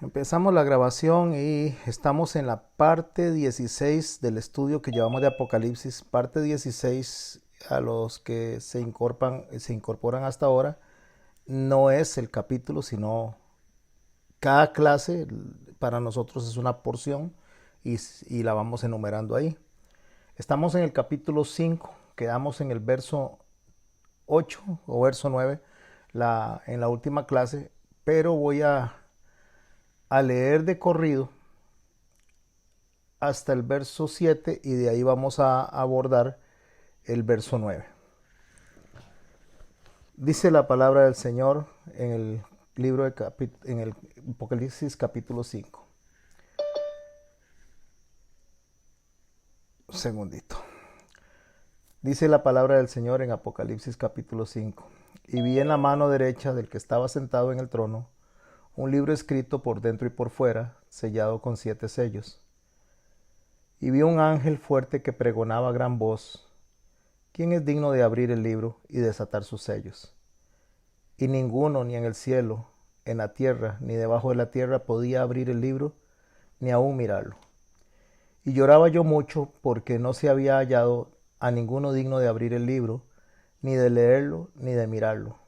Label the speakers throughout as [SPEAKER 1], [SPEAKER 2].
[SPEAKER 1] Empezamos la grabación y estamos en la parte 16 del estudio que llevamos de Apocalipsis. Parte 16 a los que se incorporan hasta ahora. No es el capítulo, sino cada clase para nosotros es una porción y la vamos enumerando ahí. Estamos en el capítulo 5, quedamos en el verso 8 o verso 9 en la última clase, pero voy a leer de corrido hasta el verso 7 y de ahí vamos a abordar el verso 9. Dice la palabra del Señor en el libro en el Apocalipsis capítulo 5. Un segundito. Dice la palabra del Señor en Apocalipsis capítulo 5. Y vi en la mano derecha del que estaba sentado en el trono un libro escrito por dentro y por fuera, sellado con 7 sellos. Y vi un ángel fuerte que pregonaba a gran voz: ¿quién es digno de abrir el libro y desatar sus sellos? Y ninguno, ni en el cielo, en la tierra, ni debajo de la tierra, podía abrir el libro, ni aún mirarlo. Y lloraba yo mucho porque no se había hallado a ninguno digno de abrir el libro, ni de leerlo, ni de mirarlo.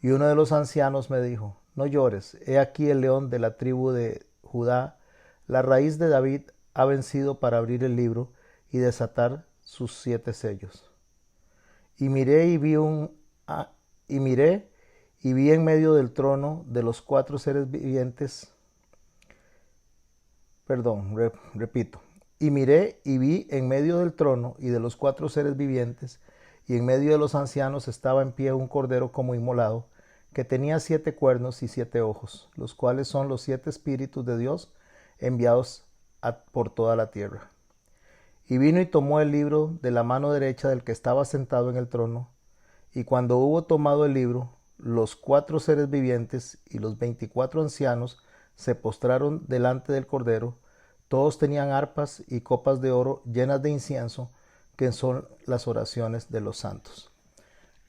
[SPEAKER 1] Y uno de los ancianos me dijo: no llores, he aquí el león de la tribu de Judá, la raíz de David, ha vencido para abrir el libro y desatar sus 7 sellos. Y miré y vi en medio del trono de los 4 seres vivientes, repito, y miré y vi en medio del trono y de los 4 seres vivientes, y en medio de los ancianos estaba en pie un cordero como inmolado, que tenía 7 cuernos y 7 ojos, los cuales son los 7 espíritus de Dios enviados por toda la tierra. Y vino y tomó el libro de la mano derecha del que estaba sentado en el trono, y cuando hubo tomado el libro, los 4 seres vivientes y los 24 ancianos se postraron delante del cordero. Todos tenían arpas y copas de oro llenas de incienso, que son las oraciones de los santos.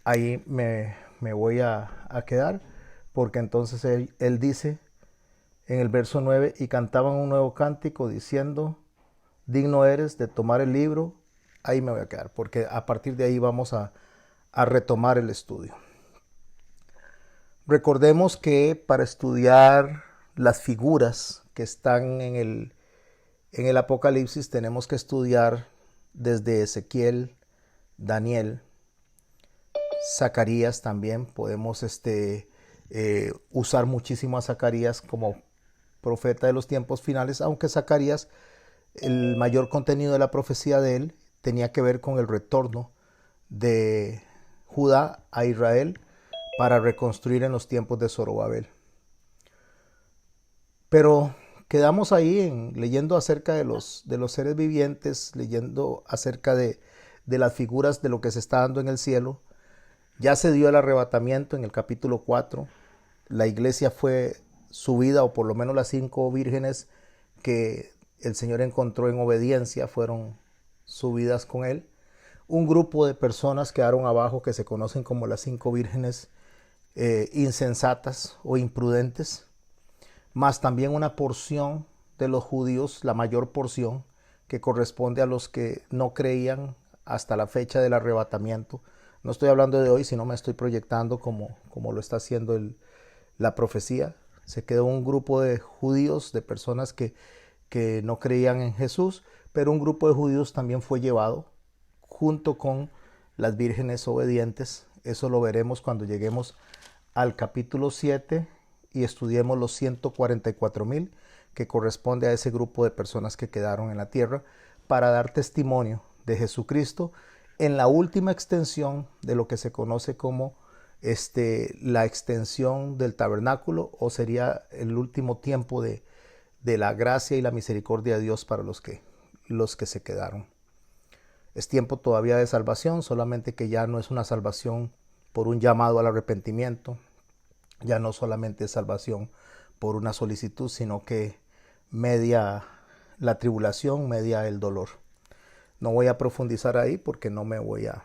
[SPEAKER 1] Ahí me voy a quedar, porque entonces él dice en el verso 9: y cantaban un nuevo cántico diciendo: digno eres de tomar el libro. Ahí me voy a quedar, porque a partir de ahí vamos a retomar el estudio. Recordemos que para estudiar las figuras que están en el Apocalipsis tenemos que estudiar desde Ezequiel, Daniel, Zacarías también. Podemos usar muchísimo a Zacarías como profeta de los tiempos finales, aunque Zacarías, el mayor contenido de la profecía de él tenía que ver con el retorno de Judá a Israel para reconstruir en los tiempos de Zorobabel. Pero quedamos ahí leyendo acerca de los seres vivientes, leyendo acerca de las figuras de lo que se está dando en el cielo. Ya se dio el arrebatamiento en el capítulo 4. La iglesia fue subida, o por lo menos las 5 vírgenes que el Señor encontró en obediencia fueron subidas con él. Un grupo de personas quedaron abajo que se conocen como las 5 vírgenes insensatas o imprudentes, más también una porción de los judíos, la mayor porción, que corresponde a los que no creían hasta la fecha del arrebatamiento. No estoy hablando de hoy, sino me estoy proyectando como lo está haciendo la profecía. Se quedó un grupo de judíos, de personas que no creían en Jesús, pero un grupo de judíos también fue llevado junto con las vírgenes obedientes. Eso lo veremos cuando lleguemos al capítulo 7 y estudiemos los 144,000, que corresponde a ese grupo de personas que quedaron en la tierra para dar testimonio de Jesucristo en la última extensión de lo que se conoce como la extensión del tabernáculo, o sería el último tiempo de la gracia y la misericordia de Dios para los que se quedaron. Es tiempo todavía de salvación, solamente que ya no es una salvación por un llamado al arrepentimiento, ya no solamente es salvación por una solicitud, sino que media la tribulación, media el dolor. No voy a profundizar ahí porque no me voy a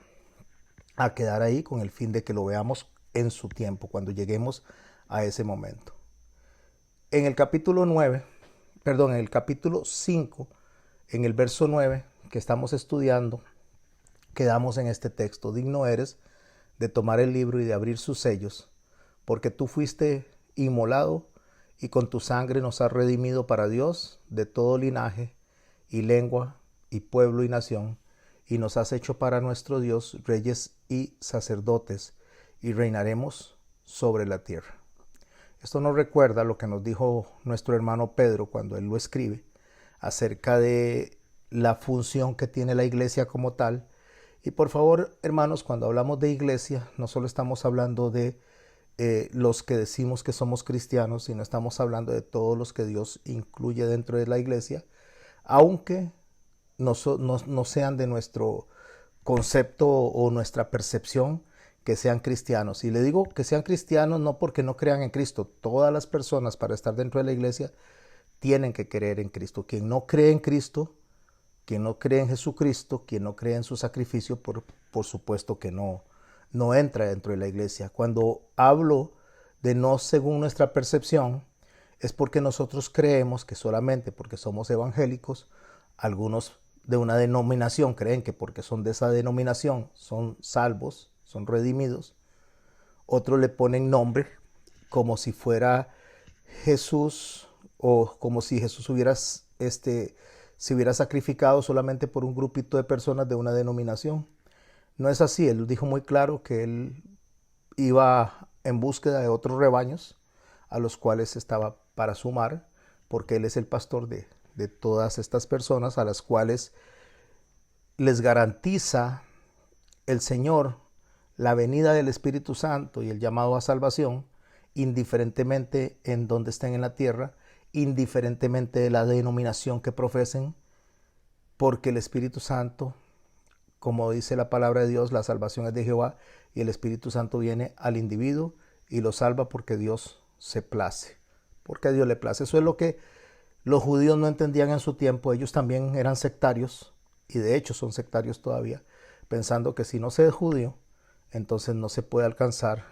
[SPEAKER 1] quedar ahí, con el fin de que lo veamos en su tiempo, cuando lleguemos a ese momento. En el capítulo 9, perdón, en el capítulo 5, en el verso 9 que estamos estudiando, quedamos en este texto: digno eres de tomar el libro y de abrir sus sellos, porque tú fuiste inmolado y con tu sangre nos has redimido para Dios de todo linaje y lengua y pueblo y nación, y nos has hecho para nuestro Dios reyes y sacerdotes, y reinaremos sobre la tierra. Esto nos recuerda lo que nos dijo nuestro hermano Pedro cuando él lo escribe acerca de la función que tiene la iglesia como tal. Y por favor, hermanos, cuando hablamos de iglesia, no solo estamos hablando de los que decimos que somos cristianos, sino estamos hablando de todos los que Dios incluye dentro de la iglesia, aunque no sean de nuestro concepto o nuestra percepción que sean cristianos. Y le digo que sean cristianos no porque no crean en Cristo. Todas las personas para estar dentro de la iglesia tienen que creer en Cristo. Quien no cree en Cristo, quien no cree en Jesucristo, quien no cree en su sacrificio, por supuesto que no entra dentro de la iglesia. Cuando hablo de no según nuestra percepción, es porque nosotros creemos que solamente porque somos evangélicos, algunos de una denominación creen que porque son de esa denominación son salvos, son redimidos. Otros le ponen nombre como si fuera Jesús, o como si Jesús se hubiera sacrificado solamente por un grupito de personas de una denominación. No es así. Él dijo muy claro que él iba en búsqueda de otros rebaños a los cuales estaba para sumar, porque él es el pastor de todas estas personas a las cuales les garantiza el Señor la venida del Espíritu Santo y el llamado a salvación, indiferentemente en donde estén en la tierra, indiferentemente de la denominación que profesen, porque el Espíritu Santo, como dice la palabra de Dios, la salvación es de Jehová, y el Espíritu Santo viene al individuo y lo salva porque Dios se place, porque a Dios le place. Eso es lo que los judíos no entendían en su tiempo. Ellos también eran sectarios, y de hecho son sectarios todavía, pensando que si no se es judío, entonces no se puede alcanzar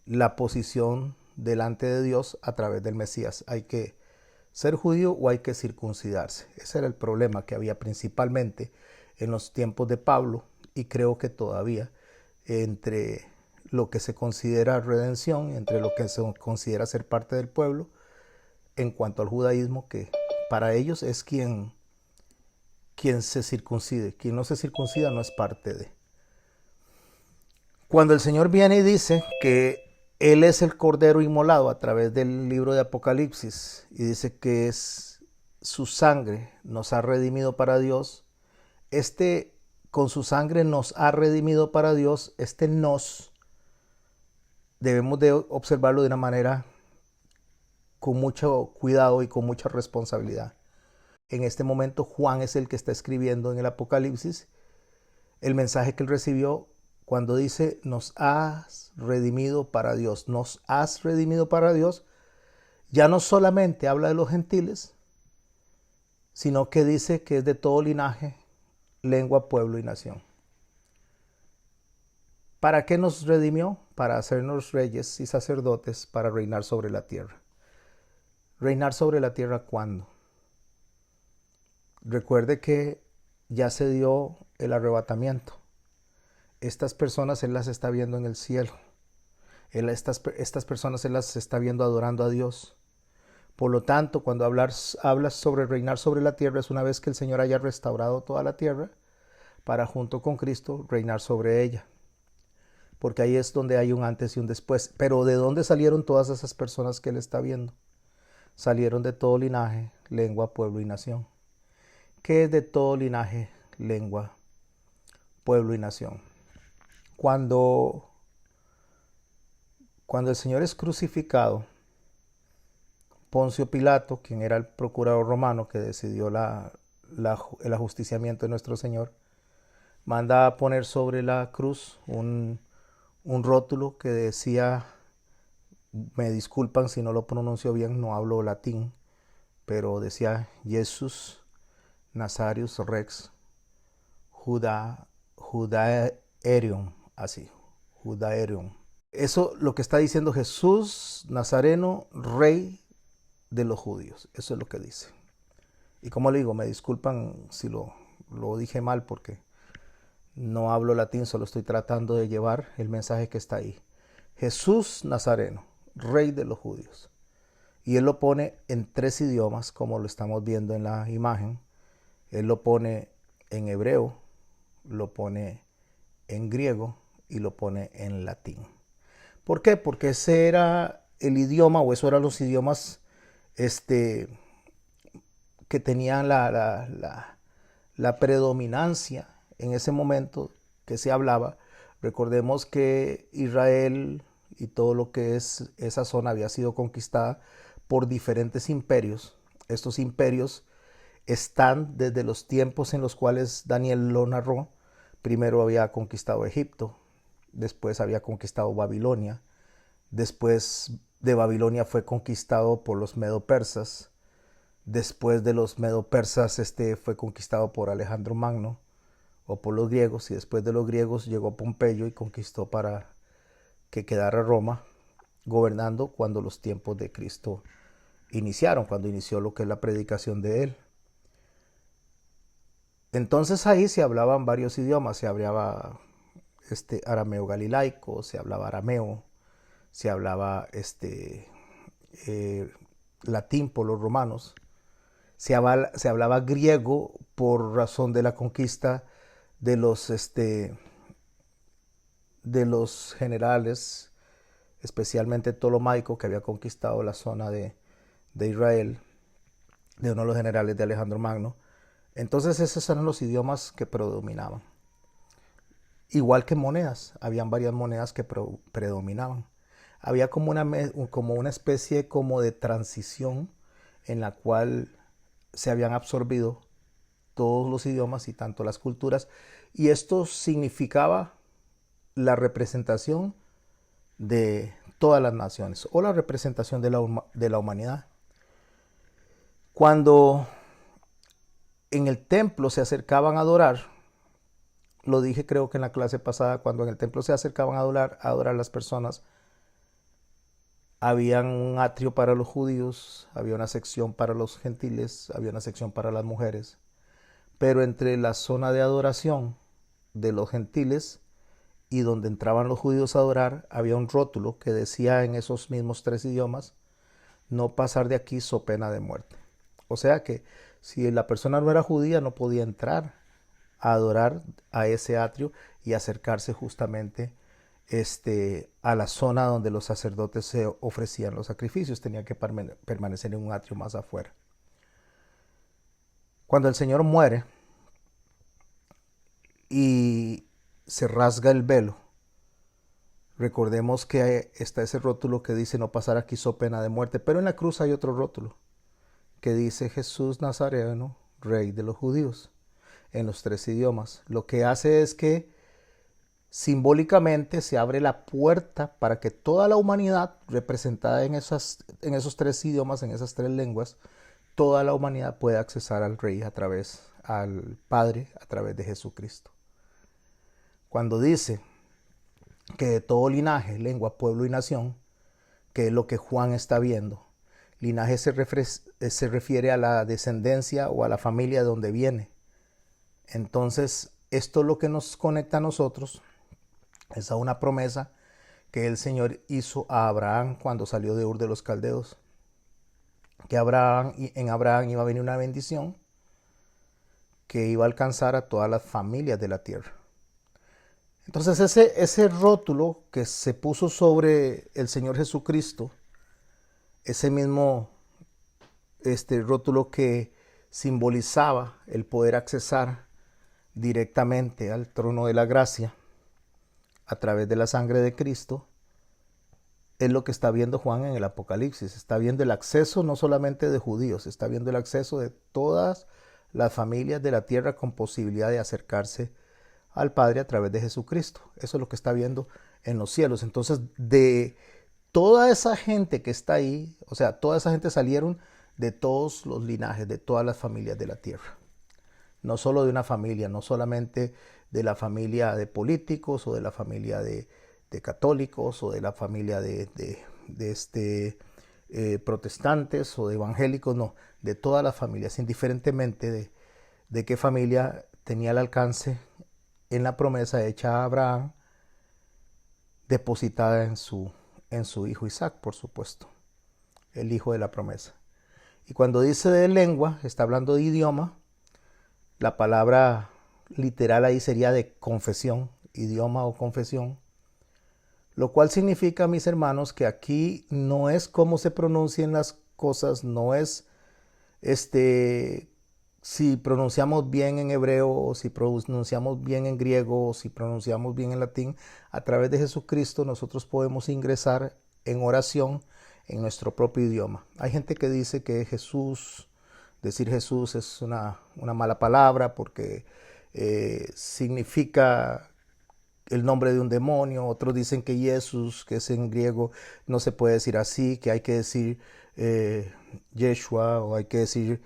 [SPEAKER 1] la posición delante de Dios a través del Mesías. Hay que ser judío o hay que circuncidarse. Ese era el problema que había principalmente en los tiempos de Pablo, y creo que todavía entre lo que se considera redención, entre lo que se considera ser parte del pueblo, en cuanto al judaísmo, que para ellos es quien se circuncide. Quien no se circuncida no es parte de. Cuando el Señor viene y dice que Él es el Cordero inmolado a través del libro de Apocalipsis, y dice que es su sangre nos ha redimido para Dios, con su sangre nos ha redimido para Dios, debemos de observarlo de una manera con mucho cuidado y con mucha responsabilidad. En este momento Juan es el que está escribiendo en el Apocalipsis el mensaje que él recibió cuando dice nos has redimido para Dios. Nos has redimido para Dios. Ya no solamente habla de los gentiles, sino que dice que es de todo linaje, lengua, pueblo y nación. ¿Para qué nos redimió? Para hacernos reyes y sacerdotes, para reinar sobre la tierra. ¿Reinar sobre la tierra cuándo? Recuerde que ya se dio el arrebatamiento. Estas personas Él las está viendo en el cielo. Estas personas Él las está viendo adorando a Dios. Por lo tanto, cuando hablas sobre reinar sobre la tierra, es una vez que el Señor haya restaurado toda la tierra, para junto con Cristo reinar sobre ella. Porque ahí es donde hay un antes y un después. Pero ¿de dónde salieron todas esas personas que Él está viendo? Salieron de todo linaje, lengua, pueblo y nación. ¿Qué es de todo linaje, lengua, pueblo y nación? Cuando el Señor es crucificado, Poncio Pilato, quien era el procurador romano que decidió el ajusticiamiento de nuestro Señor, manda a poner sobre la cruz un rótulo que decía, me disculpan si no lo pronuncio bien, no hablo latín, pero decía Jesus Nazarius Rex Judaeum, así, Judaeum. Eso lo que está diciendo Jesús Nazareno, rey de los judíos. Eso es lo que dice. Y como le digo, me disculpan si lo dije mal porque no hablo latín, solo estoy tratando de llevar el mensaje que está ahí. Jesús Nazareno, rey de los judíos. Y él lo pone en 3 idiomas, como lo estamos viendo en la imagen. Él lo pone en hebreo, lo pone en griego y lo pone en latín. ¿Por qué? Porque ese era el idioma, o eso eran los idiomas que tenían la predominancia en ese momento que se hablaba. Recordemos que Israel y todo lo que es esa zona había sido conquistada por diferentes imperios. Estos imperios están desde los tiempos en los cuales Daniel lo narró. Primero había conquistado Egipto, después había conquistado Babilonia, después de Babilonia fue conquistado por los medo-persas, después de los medo-persas fue conquistado por Alejandro Magno o por los griegos, y después de los griegos llegó Pompeyo y conquistó para que quedara Roma gobernando cuando los tiempos de Cristo iniciaron, cuando inició lo que es la predicación de él. Entonces ahí se hablaban varios idiomas, se hablaba arameo galilaico, se hablaba arameo, se hablaba latín por los romanos, se hablaba griego por razón de la conquista de los generales, especialmente Ptolomaico, que había conquistado la zona de Israel, de uno de los generales de Alejandro Magno. Entonces esos eran los idiomas que predominaban. Igual que monedas, habían varias monedas que predominaban. Había como una especie como de transición en la cual se habían absorbido todos los idiomas y tanto las culturas, y esto significaba la representación de todas las naciones o la representación de la humanidad. Cuando en el templo se acercaban a adorar, lo dije creo que en la clase pasada, cuando en el templo se acercaban a adorar las personas, había un atrio para los judíos, había una sección para los gentiles, había una sección para las mujeres, pero entre la zona de adoración de los gentiles y donde entraban los judíos a adorar, había un rótulo que decía en esos mismos 3 idiomas: no pasar de aquí so pena de muerte. O sea que si la persona no era judía, no podía entrar a adorar a ese atrio y acercarse justamente a la zona donde los sacerdotes se ofrecían los sacrificios. Tenía que permanecer en un atrio más afuera. Cuando el Señor muere y se rasga el velo, recordemos que está ese rótulo que dice: no pasar aquí so pena de muerte, pero en la cruz hay otro rótulo que dice: Jesús Nazareno, rey de los judíos, en los 3 idiomas. Lo que hace es que simbólicamente se abre la puerta para que toda la humanidad, representada en esos 3 idiomas, en esas 3 lenguas, toda la humanidad puede accesar al Rey al Padre, a través de Jesucristo. Cuando dice que de todo linaje, lengua, pueblo y nación, que es lo que Juan está viendo, linaje se refiere a la descendencia o a la familia de donde viene. Entonces, esto es lo que nos conecta a nosotros, es a una promesa que el Señor hizo a Abraham cuando salió de Ur de los Caldeos, que en Abraham iba a venir una bendición que iba a alcanzar a todas las familias de la tierra. Entonces ese rótulo que se puso sobre el Señor Jesucristo, ese mismo rótulo que simbolizaba el poder accesar directamente al trono de la gracia a través de la sangre de Cristo, es lo que está viendo Juan en el Apocalipsis. Está viendo el acceso no solamente de judíos, está viendo el acceso de todas las familias de la tierra con posibilidad de acercarse al Padre a través de Jesucristo. Eso es lo que está viendo en los cielos. Entonces, de toda esa gente que está ahí, o sea, toda esa gente salieron de todos los linajes, de todas las familias de la tierra. No solo de una familia, no solamente de la familia de políticos o de la familia de católicos o de la familia protestantes o de evangélicos, no, de todas las familias, indiferentemente de qué familia tenía el alcance en la promesa hecha a Abraham, depositada en su hijo Isaac, por supuesto, el hijo de la promesa. Y cuando dice de lengua, está hablando de idioma. La palabra literal ahí sería de confesión, idioma o confesión. Lo cual significa, mis hermanos, que aquí no es cómo se pronuncian las cosas, no es si pronunciamos bien en hebreo, o si pronunciamos bien en griego, o si pronunciamos bien en latín. A través de Jesucristo nosotros podemos ingresar en oración en nuestro propio idioma. Hay gente que dice que decir Jesús es una mala palabra porque significa el nombre de un demonio. Otros dicen que Jesús, que es en griego, no se puede decir así, que hay que decir Yeshua o hay que decir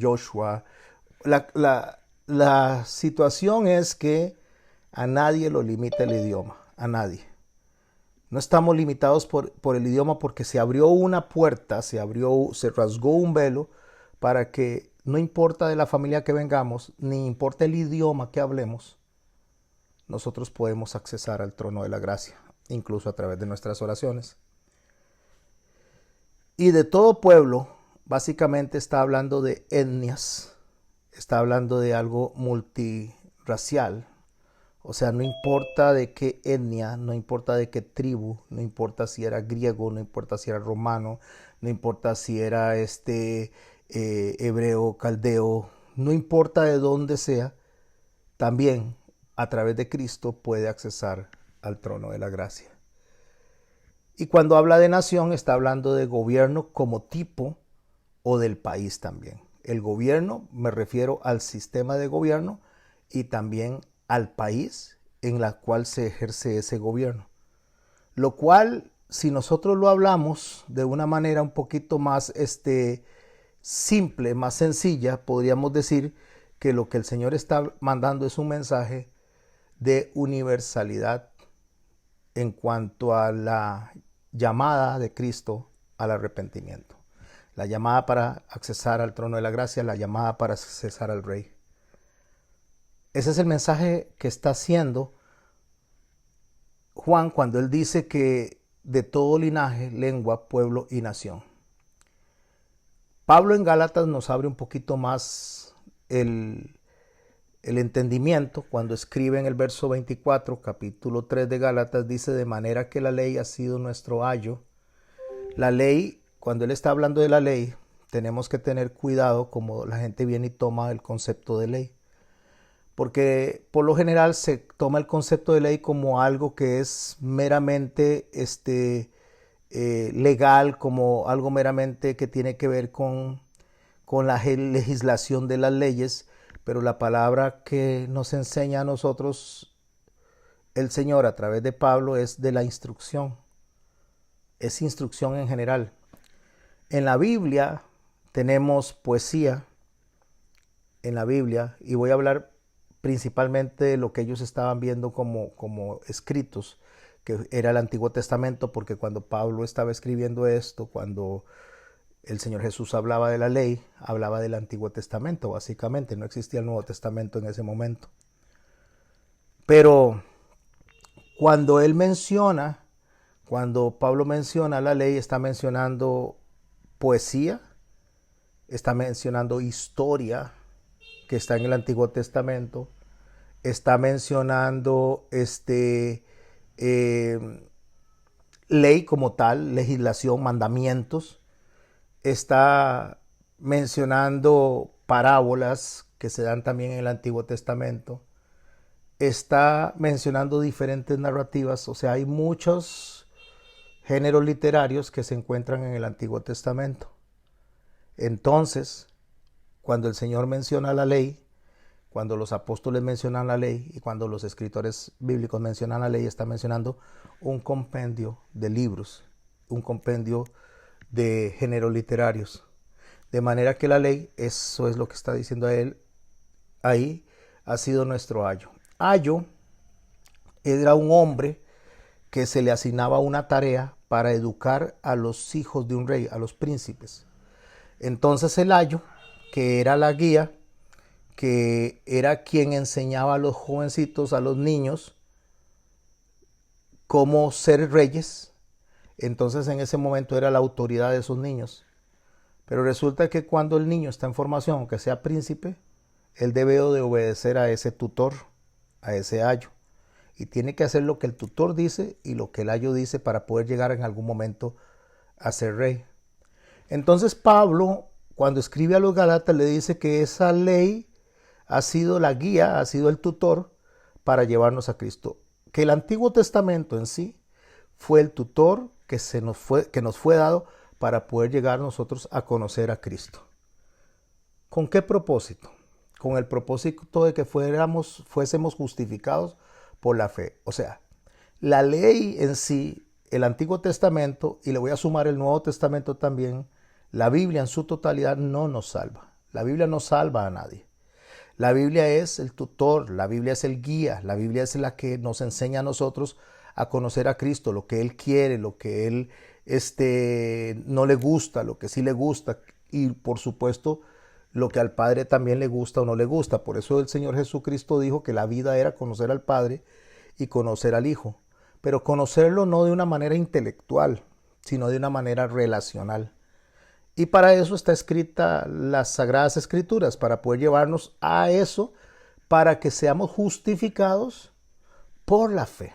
[SPEAKER 1] Joshua. La situación es que a nadie lo limita el idioma, a nadie. No estamos limitados por el idioma porque se abrió una puerta, se rasgó un velo para que no importa de la familia que vengamos, ni importa el idioma que hablemos, nosotros podemos accesar al trono de la gracia, incluso a través de nuestras oraciones. Y de todo pueblo, básicamente está hablando de etnias, está hablando de algo multirracial. O sea, no importa de qué etnia, no importa de qué tribu, no importa si era griego, no importa si era romano, no importa si era hebreo, caldeo, no importa de dónde sea, también a través de Cristo puede accesar al trono de la gracia. Y cuando habla de nación, está hablando de gobierno como tipo o del país también. El gobierno, me refiero al sistema de gobierno y también al país en la cual se ejerce ese gobierno. Lo cual, si nosotros lo hablamos de una manera un poquito más simple, más sencilla, podríamos decir que lo que el Señor está mandando es un mensaje de universalidad en cuanto a la llamada de Cristo al arrepentimiento. La llamada para accesar al trono de la gracia, la llamada para accesar al Rey. Ese es el mensaje que está haciendo Juan cuando él dice que de todo linaje, lengua, pueblo y nación. Pablo en Gálatas nos abre un poquito más el entendimiento cuando escribe en el verso 24, capítulo 3 de Gálatas, dice: de manera que la ley ha sido nuestro ayo. La ley, cuando él está hablando de la ley, tenemos que tener cuidado como la gente viene y toma el concepto de ley. Porque por lo general se toma el concepto de ley como algo que es meramente legal, como algo meramente que tiene que ver con la legislación de las leyes, pero la palabra que nos enseña a nosotros el Señor a través de Pablo es de la instrucción, es instrucción en general. En la Biblia tenemos poesía, en la Biblia, y voy a hablar principalmente de lo que ellos estaban viendo como escritos, que era el Antiguo Testamento, porque cuando Pablo estaba escribiendo esto, cuando el Señor Jesús hablaba de la ley, hablaba del Antiguo Testamento, básicamente, no existía el Nuevo Testamento en ese momento. Pero cuando Pablo menciona la ley, está mencionando poesía, está mencionando historia, que está en el Antiguo Testamento, está mencionando ley como tal, legislación, mandamientos, está mencionando parábolas que se dan también en el Antiguo Testamento, está mencionando diferentes narrativas, o sea, hay muchos géneros literarios que se encuentran en el Antiguo Testamento. Entonces, cuando el Señor menciona la ley, cuando los apóstoles mencionan la ley y cuando los escritores bíblicos mencionan la ley, está mencionando un compendio de libros, un compendio de géneros literarios. De manera que la ley, eso es lo que está diciendo a él ahí, ha sido nuestro ayo. Ayo era un hombre que se le asignaba una tarea para educar a los hijos de un rey, a los príncipes. Entonces el ayo, que era la guía, que era quien enseñaba a los jovencitos, a los niños, cómo ser reyes, entonces en ese momento era la autoridad de esos niños. Pero resulta que cuando el niño está en formación, aunque sea príncipe, él debe de obedecer a ese tutor, a ese ayo. Y tiene que hacer lo que el tutor dice y lo que el ayo dice para poder llegar en algún momento a ser rey. Entonces Pablo, cuando escribe a los Gálatas, le dice que esa ley ha sido la guía, ha sido el tutor para llevarnos a Cristo. Que el Antiguo Testamento en sí fue el tutor que nos fue dado para poder llegar nosotros a conocer a Cristo. ¿Con qué propósito? Con el propósito de que fuésemos justificados por la fe. O sea, la ley en sí, el Antiguo Testamento, y le voy a sumar el Nuevo Testamento también, la Biblia en su totalidad no nos salva. La Biblia no salva a nadie. La Biblia es el tutor, la Biblia es el guía, la Biblia es la que nos enseña a nosotros a conocer a Cristo, lo que Él quiere, lo que Él no le gusta, lo que sí le gusta y por supuesto lo que al Padre también le gusta o no le gusta. Por eso el Señor Jesucristo dijo que la vida era conocer al Padre y conocer al Hijo, pero conocerlo no de una manera intelectual, sino de una manera relacional. Y para eso está escrita las Sagradas Escrituras, para poder llevarnos a eso, para que seamos justificados por la fe.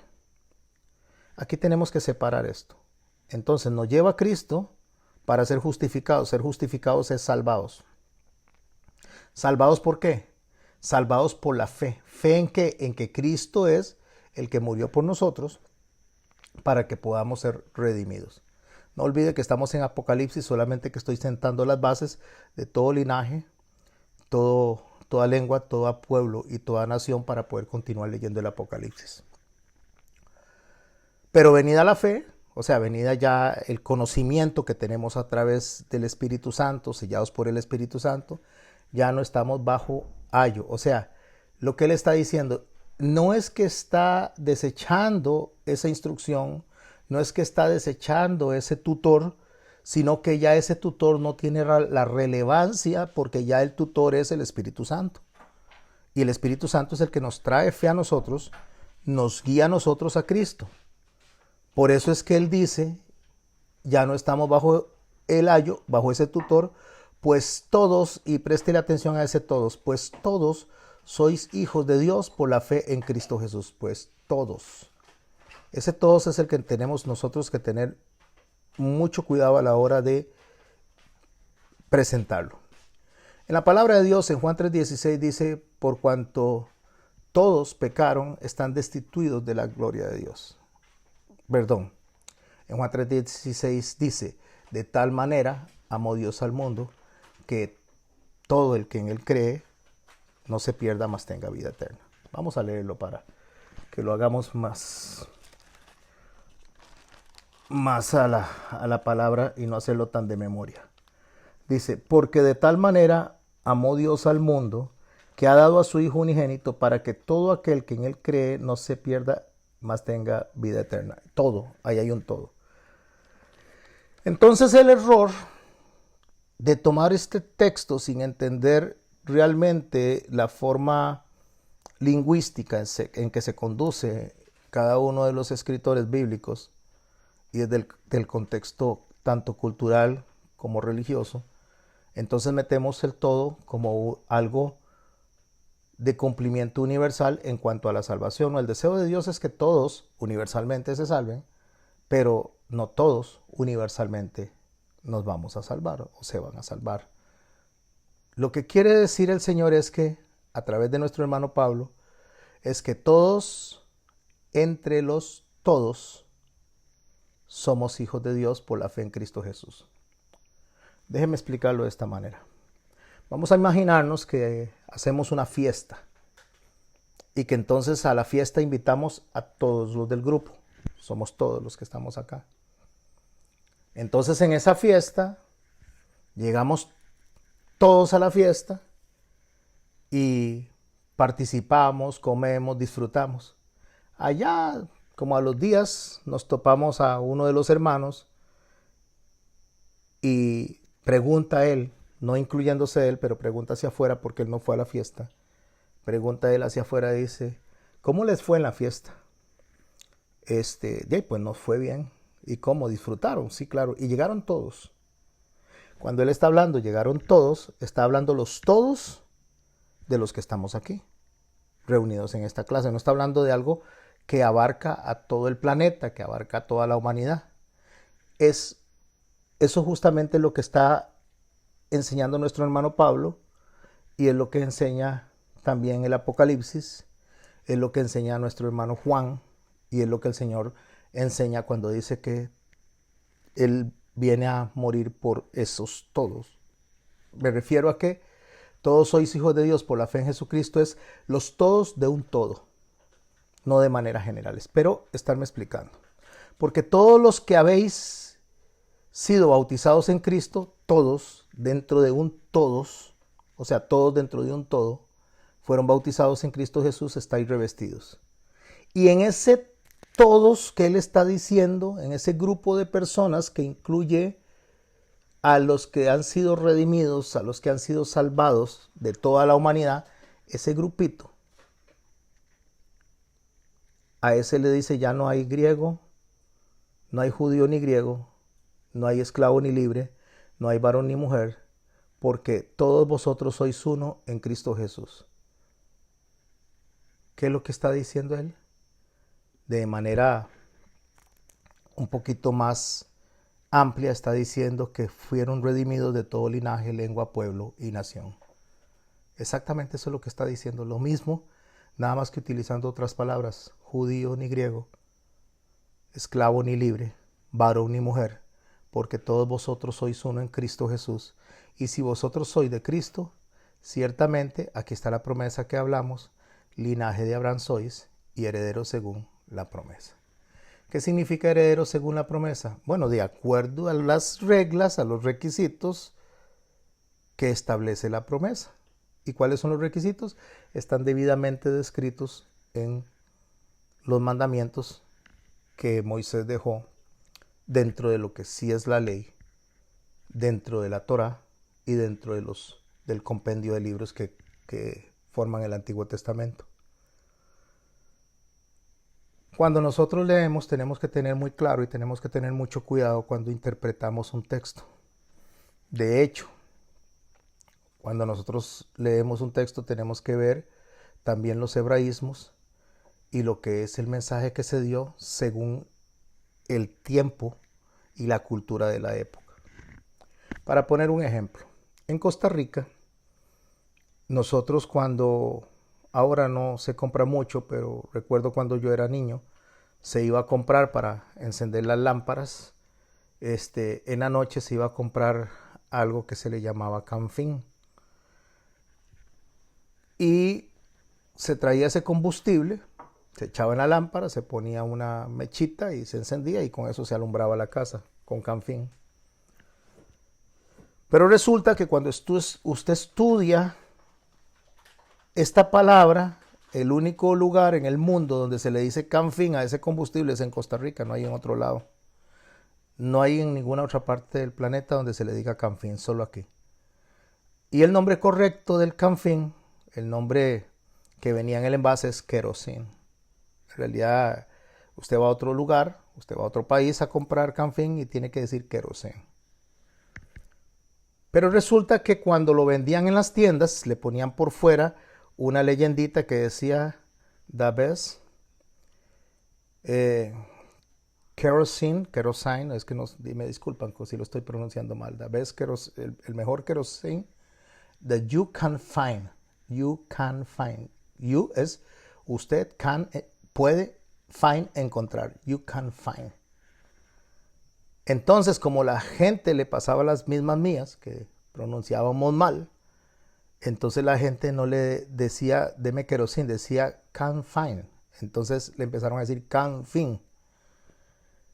[SPEAKER 1] Aquí tenemos que separar esto. Entonces nos lleva a Cristo para ser justificados. Ser justificados es salvados. ¿Salvados por qué? Salvados por la fe. ¿Fe en qué? En que Cristo es el que murió por nosotros para que podamos ser redimidos. No olvide que estamos en Apocalipsis, solamente que estoy sentando las bases de todo linaje, toda lengua, todo pueblo y toda nación para poder continuar leyendo el Apocalipsis. Pero venida la fe, o sea, venida ya el conocimiento que tenemos a través del Espíritu Santo, sellados por el Espíritu Santo, ya no estamos bajo ayo. O sea, lo que él está diciendo no es que está desechando esa instrucción, no es que está desechando ese tutor, sino que ya ese tutor no tiene la relevancia porque ya el tutor es el Espíritu Santo. Y el Espíritu Santo es el que nos trae fe a nosotros, nos guía a nosotros a Cristo. Por eso es que él dice, ya no estamos bajo el ayo, bajo ese tutor, pues todos, y préstele atención a ese todos, pues todos sois hijos de Dios por la fe en Cristo Jesús, pues todos. Ese todos es el que tenemos nosotros que tener mucho cuidado a la hora de presentarlo. En la palabra de Dios, en Juan 3:16 dice, por cuanto todos pecaron, están destituidos de la gloria de Dios. Perdón, en Juan 3:16 dice, de tal manera amó Dios al mundo, que todo el que en él cree no se pierda, mas tenga vida eterna. Vamos a leerlo para que lo hagamos más a la palabra y no hacerlo tan de memoria. Dice, porque de tal manera amó Dios al mundo, que ha dado a su Hijo unigénito para que todo aquel que en él cree no se pierda, mas tenga vida eterna. Todo, ahí hay un todo. Entonces el error de tomar este texto sin entender realmente la forma lingüística en que se conduce cada uno de los escritores bíblicos y desde el contexto tanto cultural como religioso, entonces metemos el todo como algo de cumplimiento universal en cuanto a la salvación. El deseo de Dios es que todos universalmente se salven, pero no todos universalmente nos vamos a salvar o se van a salvar. Lo que quiere decir el Señor es que, a través de nuestro hermano Pablo, es que todos, entre los todos, somos hijos de Dios por la fe en Cristo Jesús. Déjeme explicarlo de esta manera. Vamos a imaginarnos que hacemos una fiesta y que entonces a la fiesta invitamos a todos los del grupo. Somos todos los que estamos acá. Entonces en esa fiesta llegamos todos a la fiesta y participamos, comemos, disfrutamos. Allá, como a los días, nos topamos a uno de los hermanos y pregunta a él, no incluyéndose él, pero pregunta hacia afuera porque él no fue a la fiesta. Pregunta él hacia afuera y dice, ¿cómo les fue en la fiesta? Pues nos fue bien. ¿Y cómo? ¿Disfrutaron? Sí, claro. Y llegaron todos. Cuando él está hablando, llegaron todos, está hablando los todos de los que estamos aquí, reunidos en esta clase. No está hablando de algo que abarca a todo el planeta, que abarca a toda la humanidad. Es eso justamente lo que está enseñando nuestro hermano Pablo y es lo que enseña también el Apocalipsis, es lo que enseña nuestro hermano Juan y es lo que el Señor enseña cuando dice que Él viene a morir por esos todos. Me refiero a que todos sois hijos de Dios por la fe en Jesucristo, es los todos de un todo, no de maneras generales. Pero estarme explicando. Porque todos los que habéis sido bautizados en Cristo, todos dentro de un todos, o sea, todos dentro de un todo, fueron bautizados en Cristo Jesús, estáis revestidos. Y en ese todos que Él está diciendo, en ese grupo de personas que incluye a los que han sido redimidos, a los que han sido salvados de toda la humanidad, ese grupito, a ese le dice ya no hay griego, no hay judío ni griego, no hay esclavo ni libre, no hay varón ni mujer, porque todos vosotros sois uno en Cristo Jesús. ¿Qué es lo que está diciendo él? De manera un poquito más amplia está diciendo que fueron redimidos de todo linaje, lengua, pueblo y nación. Exactamente eso es lo que está diciendo. Lo mismo, nada más que utilizando otras palabras. Judío ni griego, esclavo ni libre, varón ni mujer, porque todos vosotros sois uno en Cristo Jesús. Y si vosotros sois de Cristo, ciertamente, aquí está la promesa que hablamos, linaje de Abraham sois y herederos según la promesa. ¿Qué significa heredero según la promesa? Bueno, de acuerdo a las reglas, a los requisitos que establece la promesa. ¿Y cuáles son los requisitos? Están debidamente descritos en los mandamientos que Moisés dejó dentro de lo que sí es la ley, dentro de la Torá y dentro de del compendio de libros que forman el Antiguo Testamento. Cuando nosotros leemos tenemos que tener muy claro y tenemos que tener mucho cuidado cuando interpretamos un texto. De hecho, cuando nosotros leemos un texto tenemos que ver también los hebraísmos y lo que es el mensaje que se dio según el tiempo y la cultura de la época. Para poner un ejemplo, en Costa Rica, nosotros ahora no se compra mucho, pero recuerdo cuando yo era niño, se iba a comprar para encender las lámparas, en la noche se iba a comprar algo que se le llamaba canfín. Y se traía ese combustible, se echaba en la lámpara, se ponía una mechita y se encendía y con eso se alumbraba la casa, con canfín. Pero resulta que cuando usted estudia esta palabra, el único lugar en el mundo donde se le dice canfín a ese combustible es en Costa Rica, no hay en otro lado. No hay en ninguna otra parte del planeta donde se le diga canfín, solo aquí. Y el nombre correcto del canfín, el nombre que venía en el envase es querosín. En realidad, usted va a otro lugar, usted va a otro país a comprar canfín y tiene que decir querosín. Pero resulta que cuando lo vendían en las tiendas, le ponían por fuera una leyendita que decía the best kerosene, es que me disculpan si lo estoy pronunciando mal, the best el mejor kerosene that you can find. You can find. You es usted puede find, encontrar. You can find. Entonces, como la gente le pasaba las mismas mías, que pronunciábamos mal, entonces la gente no le decía deme querosín, decía can find. Entonces le empezaron a decir can fin.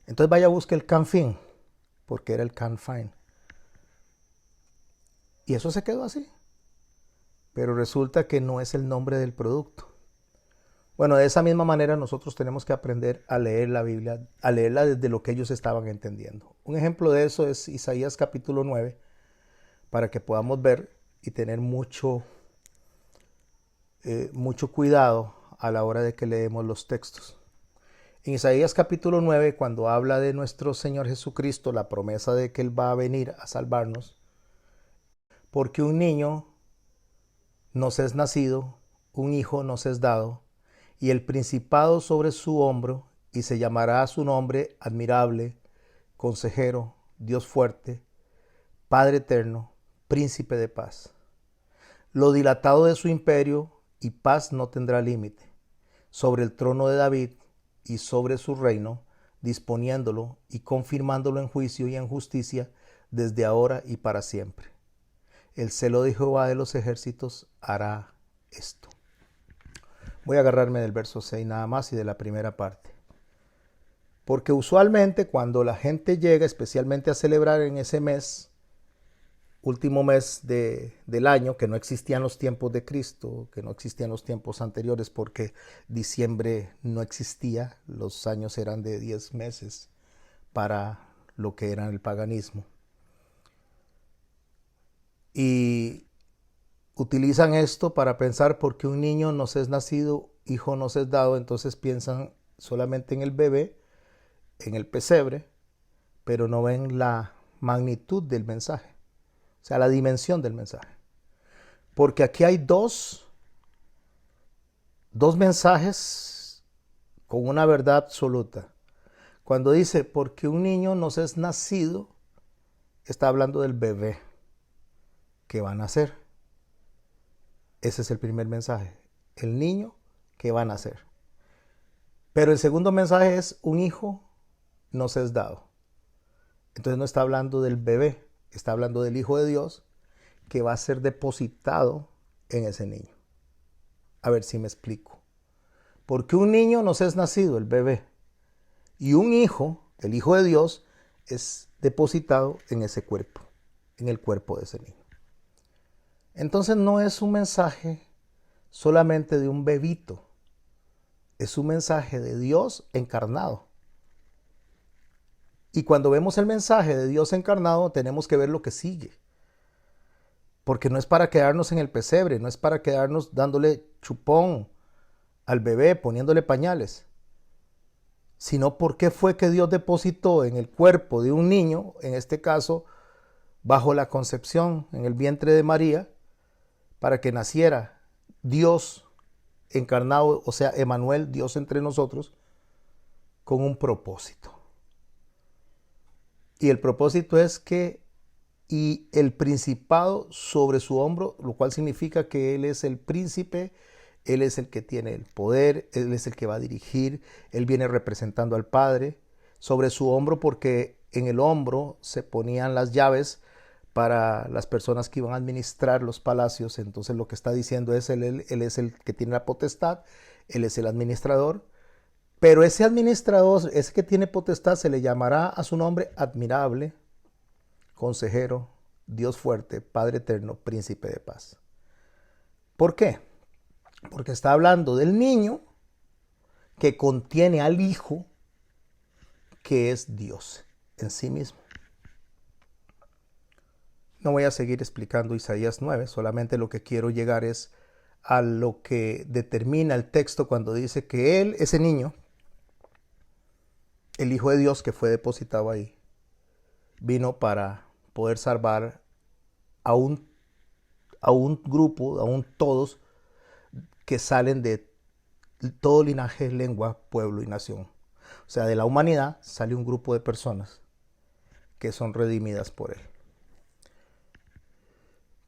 [SPEAKER 1] Entonces vaya a buscar el can fin, porque era el can find. Y eso se quedó así. Pero resulta que no es el nombre del producto. Bueno, de esa misma manera nosotros tenemos que aprender a leer la Biblia, a leerla desde lo que ellos estaban entendiendo. Un ejemplo de eso es Isaías capítulo 9, para que podamos ver y tener mucho cuidado a la hora de que leemos los textos. En Isaías capítulo 9, cuando habla de nuestro Señor Jesucristo, la promesa de que Él va a venir a salvarnos, porque un niño nos es nacido, un hijo nos es dado, y el principado sobre su hombro, y se llamará su nombre admirable, consejero, Dios fuerte, Padre eterno, príncipe de paz. Lo dilatado de su imperio y paz no tendrá límite, sobre el trono de David y sobre su reino, disponiéndolo y confirmándolo en juicio y en justicia desde ahora y para siempre. El celo de Jehová de los ejércitos hará esto. Voy a agarrarme del verso 6 nada más y de la primera parte. Porque usualmente cuando la gente llega, especialmente a celebrar en ese mes, último mes del año, que no existían los tiempos de Cristo, que no existían los tiempos anteriores, porque diciembre no existía, los años eran de 10 meses para lo que era el paganismo. Y utilizan esto para pensar porque un niño nos es nacido, hijo nos es dado, entonces piensan solamente en el bebé, en el pesebre, pero no ven la magnitud del mensaje, o sea, la dimensión del mensaje. Porque aquí hay dos mensajes con una verdad absoluta. Cuando dice, porque un niño nos es nacido, está hablando del bebé que va a nacer. Ese es el primer mensaje, el niño que va a nacer. Pero el segundo mensaje es, un hijo nos es dado. Entonces no está hablando del bebé, está hablando del Hijo de Dios que va a ser depositado en ese niño. A ver si me explico. Porque un niño nos es nacido, el bebé, y un hijo, el Hijo de Dios, es depositado en ese cuerpo, en el cuerpo de ese niño. Entonces no es un mensaje solamente de un bebito, es un mensaje de Dios encarnado. Y cuando vemos el mensaje de Dios encarnado, tenemos que ver lo que sigue. Porque no es para quedarnos en el pesebre, no es para quedarnos dándole chupón al bebé, poniéndole pañales, sino porque fue que Dios depositó en el cuerpo de un niño, en este caso, bajo la concepción en el vientre de María, para que naciera Dios encarnado, o sea, Emmanuel, Dios entre nosotros, con un propósito. Y el propósito es que, y el principado sobre su hombro, lo cual significa que Él es el príncipe, Él es el que tiene el poder, Él es el que va a dirigir, Él viene representando al Padre, sobre su hombro, porque en el hombro se ponían las llaves para las personas que iban a administrar los palacios. Entonces lo que está diciendo es, él es el que tiene la potestad, Él es el administrador. Pero ese administrador, ese que tiene potestad, se le llamará a su nombre admirable, consejero, Dios fuerte, Padre eterno, príncipe de paz. ¿Por qué? Porque está hablando del niño que contiene al Hijo, que es Dios en sí mismo. No voy a seguir explicando Isaías 9, solamente lo que quiero llegar es a lo que determina el texto cuando dice que Él, ese niño, el Hijo de Dios que fue depositado ahí, vino para poder salvar a un grupo, a todos que salen de todo linaje, lengua, pueblo y nación. O sea, de la humanidad sale un grupo de personas que son redimidas por Él.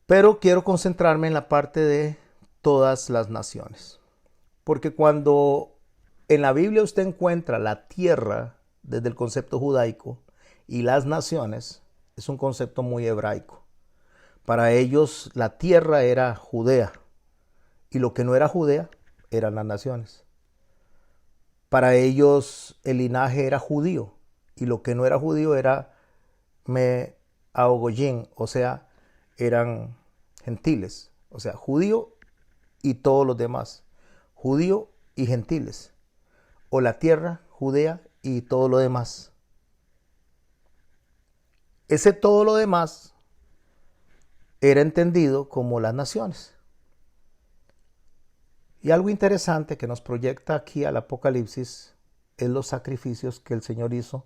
[SPEAKER 1] Pero quiero concentrarme en la parte de todas las naciones. Porque cuando en la Biblia usted encuentra la tierra desde el concepto judaico y las naciones, es un concepto muy hebraico. Para ellos la tierra era Judea y lo que no era Judea eran las naciones. Para ellos el linaje era judío y lo que no era judío era Me'agoyin, o sea, eran gentiles, o sea, judío y todos los demás. Judío y gentiles, o la tierra, Judea y todo lo demás. Ese todo lo demás era entendido como las naciones. Y algo interesante que nos proyecta aquí al Apocalipsis es los sacrificios que el Señor hizo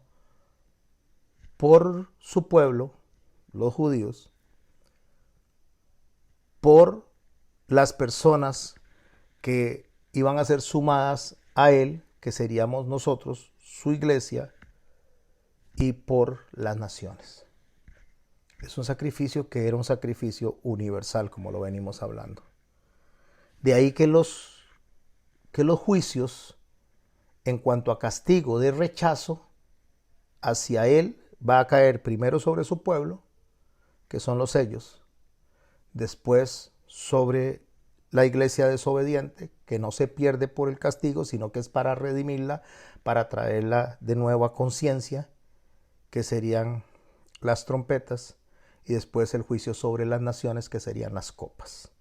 [SPEAKER 1] por su pueblo, los judíos, por las personas que iban a ser sumadas a Él, que seríamos nosotros, su iglesia, y por las naciones. Es un sacrificio que era un sacrificio universal, como lo venimos hablando. De ahí que los juicios en cuanto a castigo de rechazo hacia Él va a caer primero sobre su pueblo, que son los sellos, después sobre la iglesia desobediente, que no se pierde por el castigo, sino que es para redimirla, para traerla de nuevo a conciencia, que serían las trompetas, y después el juicio sobre las naciones, que serían las copas.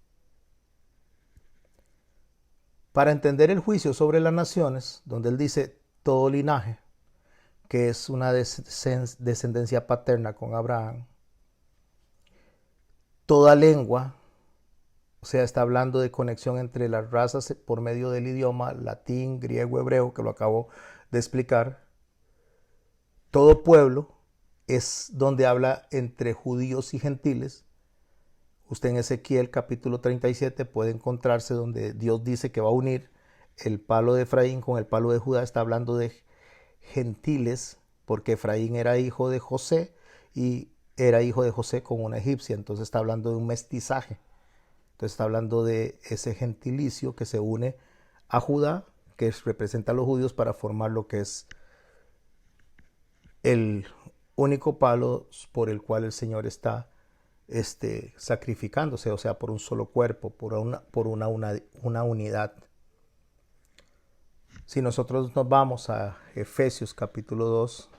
[SPEAKER 1] Para entender el juicio sobre las naciones, donde él dice todo linaje, que es una descendencia paterna con Abraham, toda lengua, o sea, está hablando de conexión entre las razas por medio del idioma latín, griego, hebreo, que lo acabo de explicar. Todo pueblo es donde habla entre judíos y gentiles. Usted en Ezequiel capítulo 37 puede encontrarse donde Dios dice que va a unir el palo de Efraín con el palo de Judá. Está hablando de gentiles, porque Efraín era hijo de José y era hijo de José con una egipcia. Entonces está hablando de un mestizaje. Entonces está hablando de ese gentilicio que se une a Judá, que representa a los judíos, para formar lo que es el único palo por el cual el Señor está sacrificándose, o sea, por un solo cuerpo, por una unidad. Si nosotros nos vamos a Efesios capítulo 2,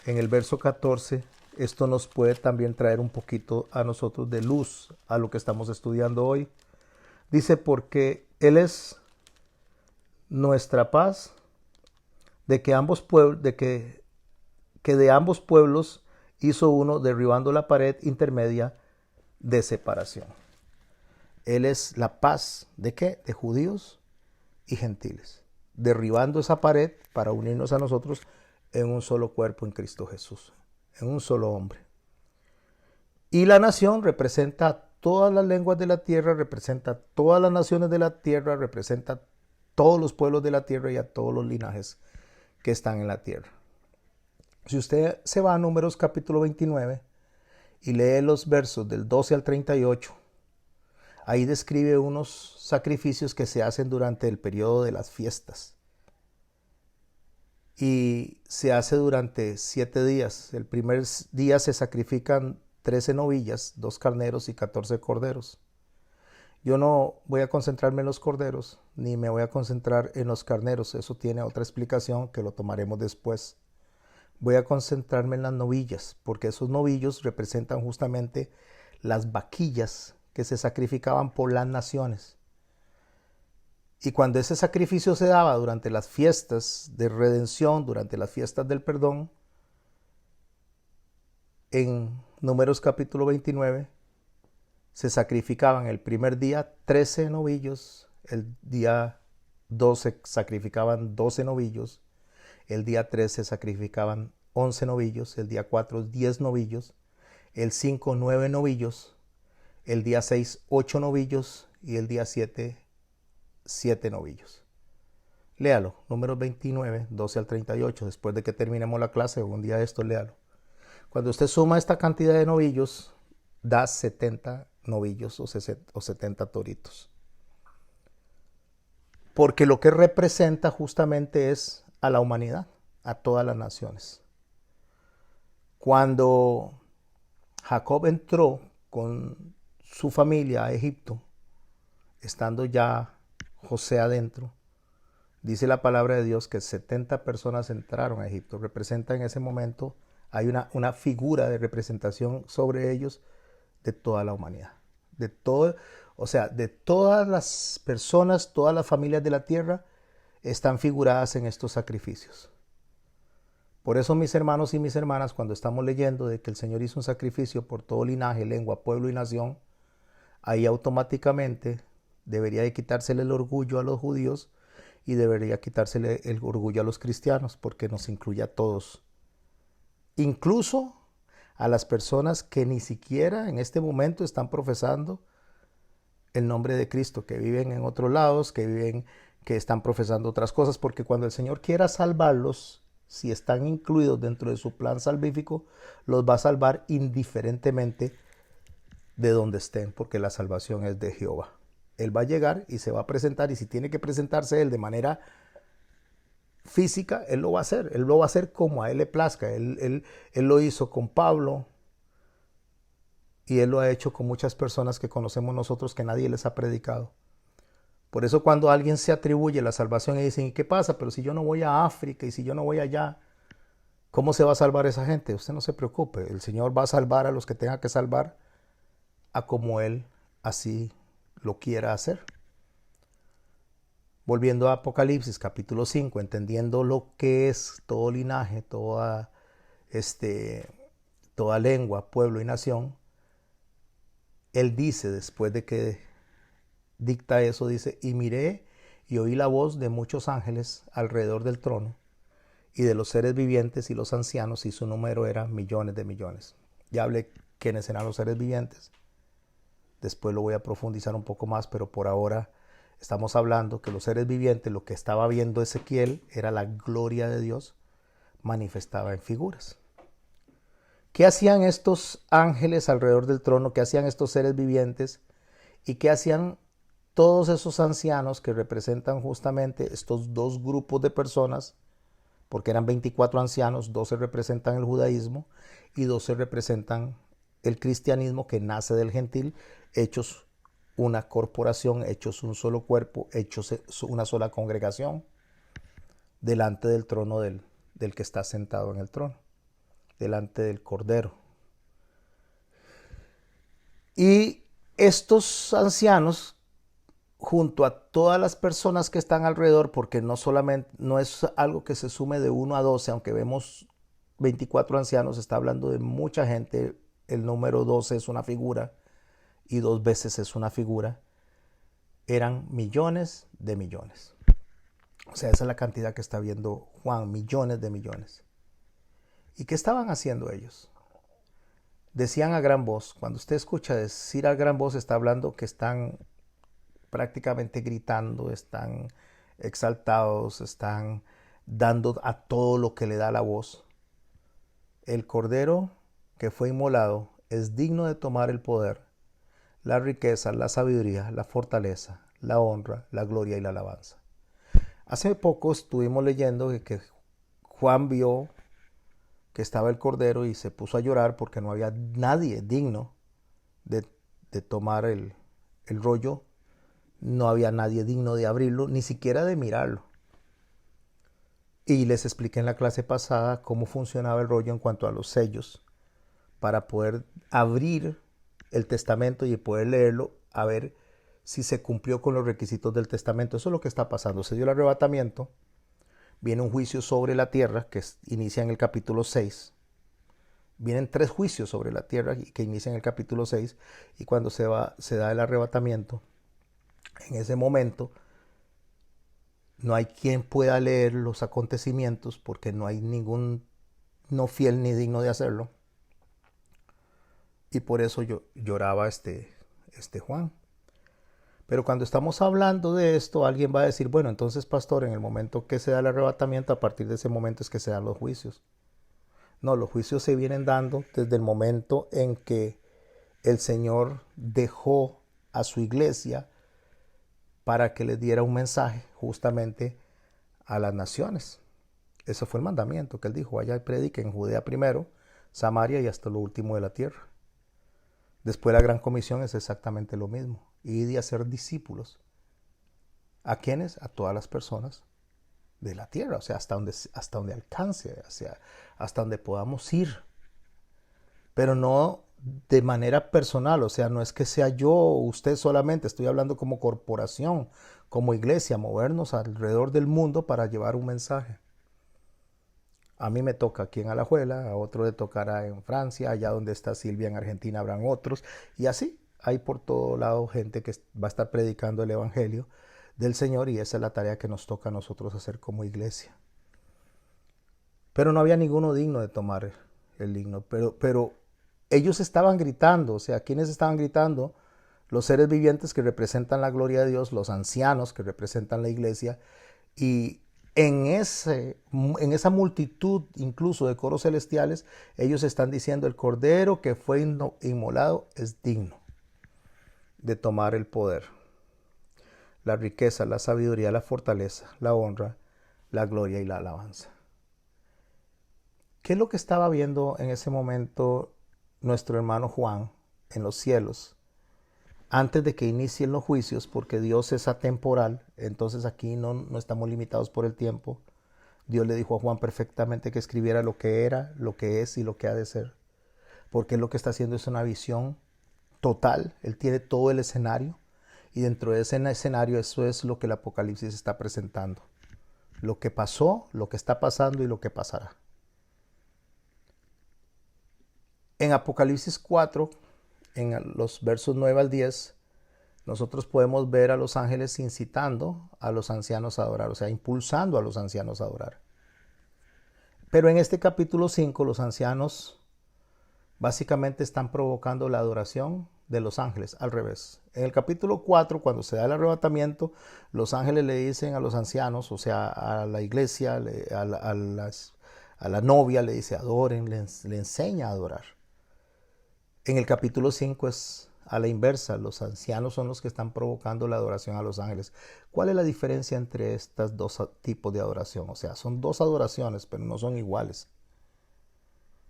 [SPEAKER 1] en el verso 14, esto nos puede también traer un poquito a nosotros de luz a lo que estamos estudiando hoy. Dice, porque Él es nuestra paz, de que ambos pueblos, que de ambos pueblos hizo uno, derribando la pared intermedia de separación. Él es la paz, ¿de qué? De judíos y gentiles, derribando esa pared para unirnos a nosotros en un solo cuerpo en Cristo Jesús, en un solo hombre. Y la nación representa a todas las lenguas de la tierra, representa a todas las naciones de la tierra, representa a todos los pueblos de la tierra y a todos los linajes que están en la tierra. Si usted se va a Números capítulo 29 y lee los versos del 12 al 38, ahí describe unos sacrificios que se hacen durante el periodo de las fiestas. Y se hace durante 7 días. El primer día se sacrifican 13 novillas, 2 carneros y 14 corderos. Yo no voy a concentrarme en los corderos, ni me voy a concentrar en los carneros. Eso tiene otra explicación que lo tomaremos después. Voy a concentrarme en las novillas, porque esos novillos representan justamente las vaquillas que se sacrificaban por las naciones. Y cuando ese sacrificio se daba durante las fiestas de redención, durante las fiestas del perdón, en Números capítulo 29, se sacrificaban el primer día 13 novillos, el día 12 sacrificaban 12 novillos, el día 13 sacrificaban 11 novillos, el día 4 10 novillos, el 5 9 novillos, el día 6 8 novillos y el día 7 7 novillos. Léalo, Números 29, 12 al 38, después de que terminemos la clase, un día esto léalo. Cuando usted suma esta cantidad de novillos, da 70 novillos o 70 toritos. Porque lo que representa justamente es a la humanidad, a todas las naciones. Cuando Jacob entró con su familia a Egipto, estando ya José adentro, dice la palabra de Dios que 70 personas entraron a Egipto. Representa en ese momento, hay una figura de representación sobre ellos de toda la humanidad. De todo, O sea, de todas las personas, todas las familias de la tierra están figuradas en estos sacrificios. Por eso, mis hermanos y mis hermanas, cuando estamos leyendo de que el Señor hizo un sacrificio por todo linaje, lengua, pueblo y nación, ahí automáticamente debería de quitársele el orgullo a los judíos y debería quitársele el orgullo a los cristianos, porque nos incluye a todos. Incluso a las personas que ni siquiera en este momento están profesando el nombre de Cristo, que viven en otros lados, que están profesando otras cosas, porque cuando el Señor quiera salvarlos, si están incluidos dentro de su plan salvífico, los va a salvar indiferentemente de donde estén, porque la salvación es de Jehová. Él va a llegar y se va a presentar, y si tiene que presentarse él de manera física, él lo va a hacer. Él lo va a hacer como a él le plazca. Él lo hizo con Pablo, y él lo ha hecho con muchas personas que conocemos nosotros que nadie les ha predicado. Por eso cuando alguien se atribuye la salvación y dicen, ¿y qué pasa? Pero si yo no voy a África y si yo no voy allá, ¿cómo se va a salvar esa gente? Usted no se preocupe, el Señor va a salvar a los que tenga que salvar a como Él así lo quiera hacer. Volviendo a Apocalipsis capítulo 5, entendiendo lo que es todo linaje, toda lengua, pueblo y nación, Él dice, después de que dicta eso, dice, y miré y oí la voz de muchos ángeles alrededor del trono y de los seres vivientes y los ancianos, y su número era millones de millones. Ya hablé quiénes eran los seres vivientes. Después lo voy a profundizar un poco más, pero por ahora estamos hablando que los seres vivientes, lo que estaba viendo Ezequiel era la gloria de Dios manifestada en figuras. ¿Qué hacían estos ángeles alrededor del trono? ¿Qué hacían estos seres vivientes? ¿Y qué hacían todos esos ancianos que representan justamente estos dos grupos de personas? Porque eran 24 ancianos, 12 representan el judaísmo y 12 representan el cristianismo, que nace del gentil, hechos una corporación, hechos un solo cuerpo, hechos una sola congregación, delante del trono del que está sentado en el trono, delante del Cordero. Y estos ancianos, junto a todas las personas que están alrededor, porque no es algo que se sume de 1 a 12, aunque vemos 24 ancianos, está hablando de mucha gente. El número 12 es una figura y 2 veces es una figura. Eran millones de millones. O sea, esa es la cantidad que está viendo Juan, millones de millones. ¿Y qué estaban haciendo ellos? Decían a gran voz. Cuando usted escucha decir a gran voz, está hablando que están prácticamente gritando, están exaltados, están dando a todo lo que le da la voz. El Cordero que fue inmolado es digno de tomar el poder, la riqueza, la sabiduría, la fortaleza, la honra, la gloria y la alabanza. Hace poco estuvimos leyendo que Juan vio que estaba el Cordero y se puso a llorar porque no había nadie digno de tomar el rollo. No había nadie digno de abrirlo, ni siquiera de mirarlo. Y les expliqué en la clase pasada cómo funcionaba el rollo en cuanto a los sellos, para poder abrir el testamento y poder leerlo, a ver si se cumplió con los requisitos del testamento. Eso es lo que está pasando. Se dio el arrebatamiento, viene un juicio sobre la tierra que inicia en el capítulo 6. Vienen 3 juicios sobre la tierra que inician en el capítulo 6, y cuando se da el arrebatamiento, en ese momento no hay quien pueda leer los acontecimientos, porque no hay ningún no fiel ni digno de hacerlo. Y por eso yo lloraba este Juan. Pero cuando estamos hablando de esto, alguien va a decir, bueno, entonces, pastor, en el momento que se da el arrebatamiento, a partir de ese momento es que se dan los juicios. No, los juicios se vienen dando desde el momento en que el Señor dejó a su iglesia para que les diera un mensaje justamente a las naciones. Ese fue el mandamiento que él dijo: vaya y prediquen en Judea primero, Samaria y hasta lo último de la tierra. Después la gran comisión es exactamente lo mismo: ir y hacer discípulos. ¿A quiénes? A todas las personas de la tierra, o sea, hasta donde alcance, hasta donde podamos ir. Pero no de manera personal, o sea, no es que sea yo o usted solamente, estoy hablando como corporación, como iglesia, movernos alrededor del mundo para llevar un mensaje. A mí me toca aquí en Alajuela, a otro le tocará en Francia, allá donde está Silvia en Argentina habrán otros, y así hay por todo lado gente que va a estar predicando el Evangelio del Señor y esa es la tarea que nos toca a nosotros hacer como iglesia. Pero no había ninguno digno de tomar el himno, pero ellos estaban gritando, o sea, ¿quiénes estaban gritando? Los seres vivientes que representan la gloria de Dios, los ancianos que representan la iglesia, y en esa multitud incluso de coros celestiales, ellos están diciendo, el cordero que fue inmolado es digno de tomar el poder, la riqueza, la sabiduría, la fortaleza, la honra, la gloria y la alabanza. ¿Qué es lo que estaba viendo en ese momento nuestro hermano Juan en los cielos? Antes de que inicien los juicios, porque Dios es atemporal, entonces aquí no estamos limitados por el tiempo. Dios le dijo a Juan perfectamente que escribiera lo que era, lo que es y lo que ha de ser. Porque él lo que está haciendo es una visión total. Él tiene todo el escenario. Y dentro de ese escenario eso es lo que el Apocalipsis está presentando. Lo que pasó, lo que está pasando y lo que pasará. En Apocalipsis 4, en los versos 9 al 10, nosotros podemos ver a los ángeles incitando a los ancianos a adorar, o sea, impulsando a los ancianos a adorar. Pero en este capítulo 5, los ancianos básicamente están provocando la adoración de los ángeles, al revés. En el capítulo 4, cuando se da el arrebatamiento, los ángeles le dicen a los ancianos, o sea, a la iglesia, a la novia, le dice adoren, le enseña a adorar. En el capítulo 5 es a la inversa, los ancianos son los que están provocando la adoración a los ángeles. ¿Cuál es la diferencia entre estos dos tipos de adoración? O sea, son dos adoraciones, pero no son iguales.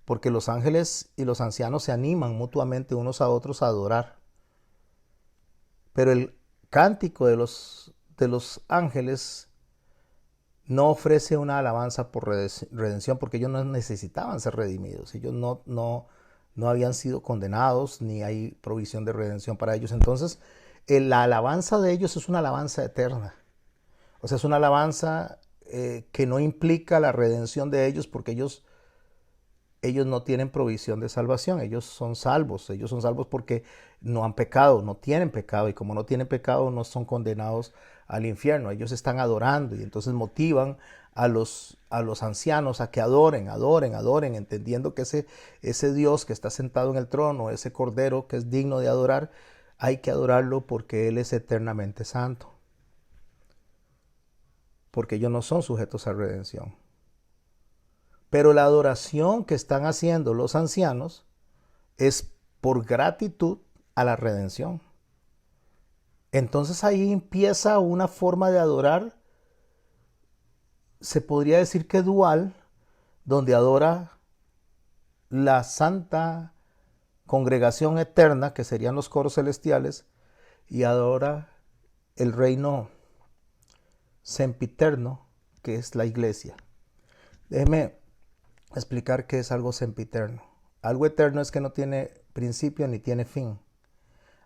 [SPEAKER 1] Porque los ángeles y los ancianos se animan mutuamente unos a otros a adorar. Pero el cántico de los ángeles no ofrece una alabanza por redención, porque ellos no necesitaban ser redimidos. Ellos no habían sido condenados, ni hay provisión de redención para ellos. Entonces, la alabanza de ellos es una alabanza eterna. O sea, es una alabanza que no implica la redención de ellos, porque ellos no tienen provisión de salvación. Ellos son salvos porque no han pecado, no tienen pecado, y como no tienen pecado, no son condenados al infierno. Ellos están adorando y entonces motivan a los ancianos a que adoren, entendiendo que ese Dios que está sentado en el trono, ese Cordero que es digno de adorar, hay que adorarlo porque Él es eternamente santo. Porque ellos no son sujetos a redención. Pero la adoración que están haciendo los ancianos es por gratitud a la redención. Entonces ahí empieza una forma de adorar, se podría decir que dual, donde adora la santa congregación eterna, que serían los coros celestiales, y adora el reino sempiterno, que es la iglesia. Déjeme explicar qué es algo sempiterno. Algo eterno es que no tiene principio ni tiene fin.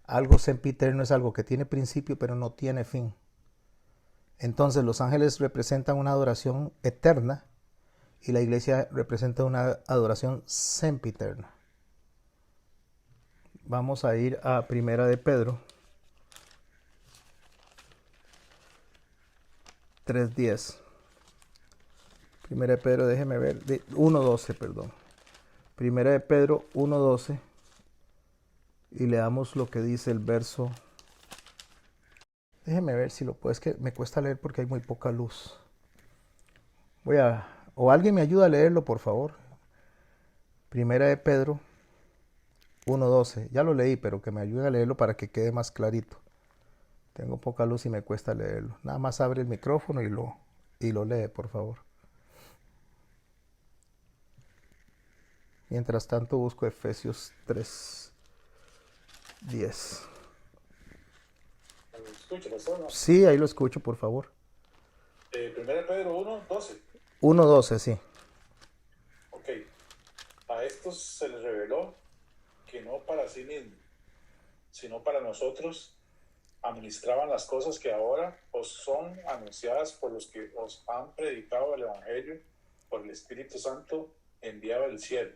[SPEAKER 1] Algo sempiterno es algo que tiene principio pero no tiene fin. Entonces los ángeles representan una adoración eterna y la iglesia representa una adoración sempiterna. Vamos a ir a Primera de Pedro 3:10. Primera de Pedro, déjeme ver, 1:12, perdón. Primera de Pedro 1:12 y leamos lo que dice el verso. Déjeme ver si lo puedo, es que me cuesta leer porque hay muy poca luz. O alguien me ayuda a leerlo, por favor. Primera de Pedro 1:12. Ya lo leí, pero que me ayude a leerlo para que quede más clarito. Tengo poca luz y me cuesta leerlo. Nada más abre el micrófono y lo lee, por favor. Mientras tanto busco Efesios 3:10.
[SPEAKER 2] ¿Me escucha, pastor? No.
[SPEAKER 1] Sí, ahí lo escucho, por favor.
[SPEAKER 2] Primera Pedro 1:12.
[SPEAKER 1] 1:12, sí.
[SPEAKER 2] Ok. A estos se les reveló que no para sí mismos, sino para nosotros, administraban las cosas que ahora os son anunciadas por los que os han predicado el Evangelio por el Espíritu Santo enviado del cielo,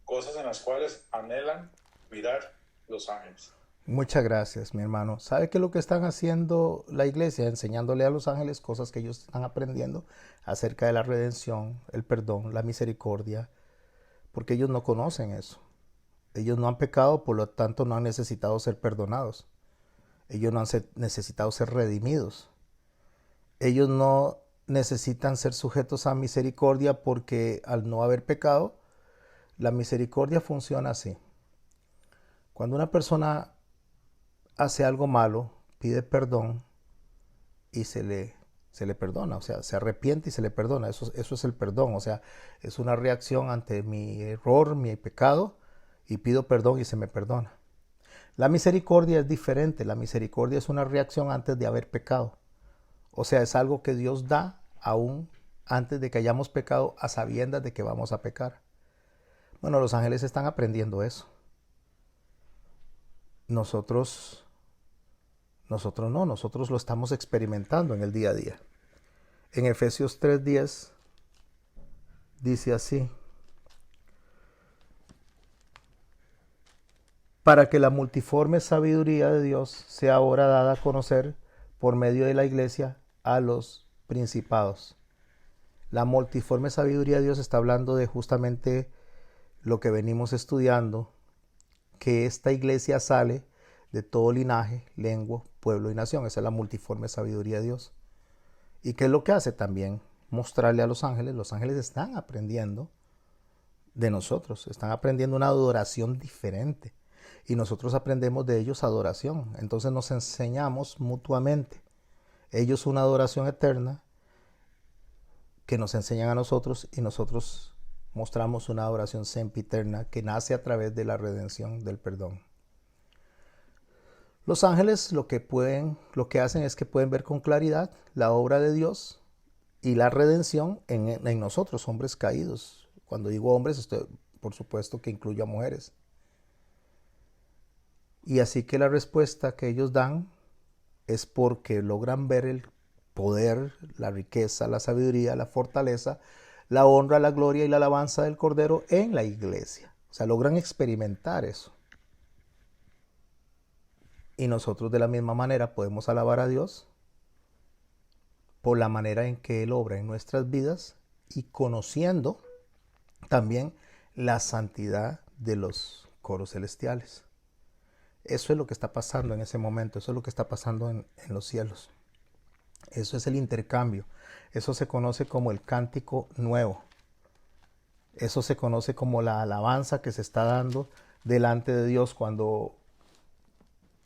[SPEAKER 2] cosas en las cuales anhelan mirar los ángeles.
[SPEAKER 1] Muchas gracias, mi hermano. ¿Sabe qué es lo que están haciendo la iglesia? Enseñándole a los ángeles cosas que ellos están aprendiendo acerca de la redención, el perdón, la misericordia, porque ellos no conocen eso. Ellos no han pecado, por lo tanto no han necesitado ser perdonados. Ellos no han necesitado ser redimidos. Ellos no necesitan ser sujetos a misericordia porque al no haber pecado, la misericordia funciona así. Cuando una persona hace algo malo, pide perdón y se le perdona, o sea, se arrepiente y se le perdona. Eso es el perdón, o sea, es una reacción ante mi error, mi pecado, y pido perdón y se me perdona. La misericordia es diferente, la misericordia es una reacción antes de haber pecado. O sea, es algo que Dios da aún antes de que hayamos pecado, a sabiendas de que vamos a pecar. Bueno, los ángeles están aprendiendo eso. Nosotros no, nosotros lo estamos experimentando en el día a día. En Efesios 3:10 dice así: para que la multiforme sabiduría de Dios sea ahora dada a conocer por medio de la iglesia a los principados. La multiforme sabiduría de Dios está hablando de justamente lo que venimos estudiando, que esta iglesia sale de todo linaje, lengua, pueblo y nación. Esa es la multiforme sabiduría de Dios. ¿Y qué es lo que hace también? Mostrarle a los ángeles. Los ángeles están aprendiendo de nosotros, están aprendiendo una adoración diferente. Y nosotros aprendemos de ellos adoración. Entonces nos enseñamos mutuamente. Ellos una adoración eterna que nos enseñan a nosotros, y nosotros mostramos una adoración sempiterna que nace a través de la redención, del perdón. Los ángeles lo que hacen es que pueden ver con claridad la obra de Dios y la redención en nosotros, hombres caídos. Cuando digo hombres, por supuesto que incluyo a mujeres. Y así que la respuesta que ellos dan es porque logran ver el poder, la riqueza, la sabiduría, la fortaleza, la honra, la gloria y la alabanza del Cordero en la iglesia. O sea, logran experimentar eso. Y nosotros de la misma manera podemos alabar a Dios por la manera en que Él obra en nuestras vidas y conociendo también la santidad de los coros celestiales. Eso es lo que está pasando en ese momento, eso es lo que está pasando en los cielos. Eso es el intercambio. Eso se conoce como el cántico nuevo. Eso se conoce como la alabanza que se está dando delante de Dios cuando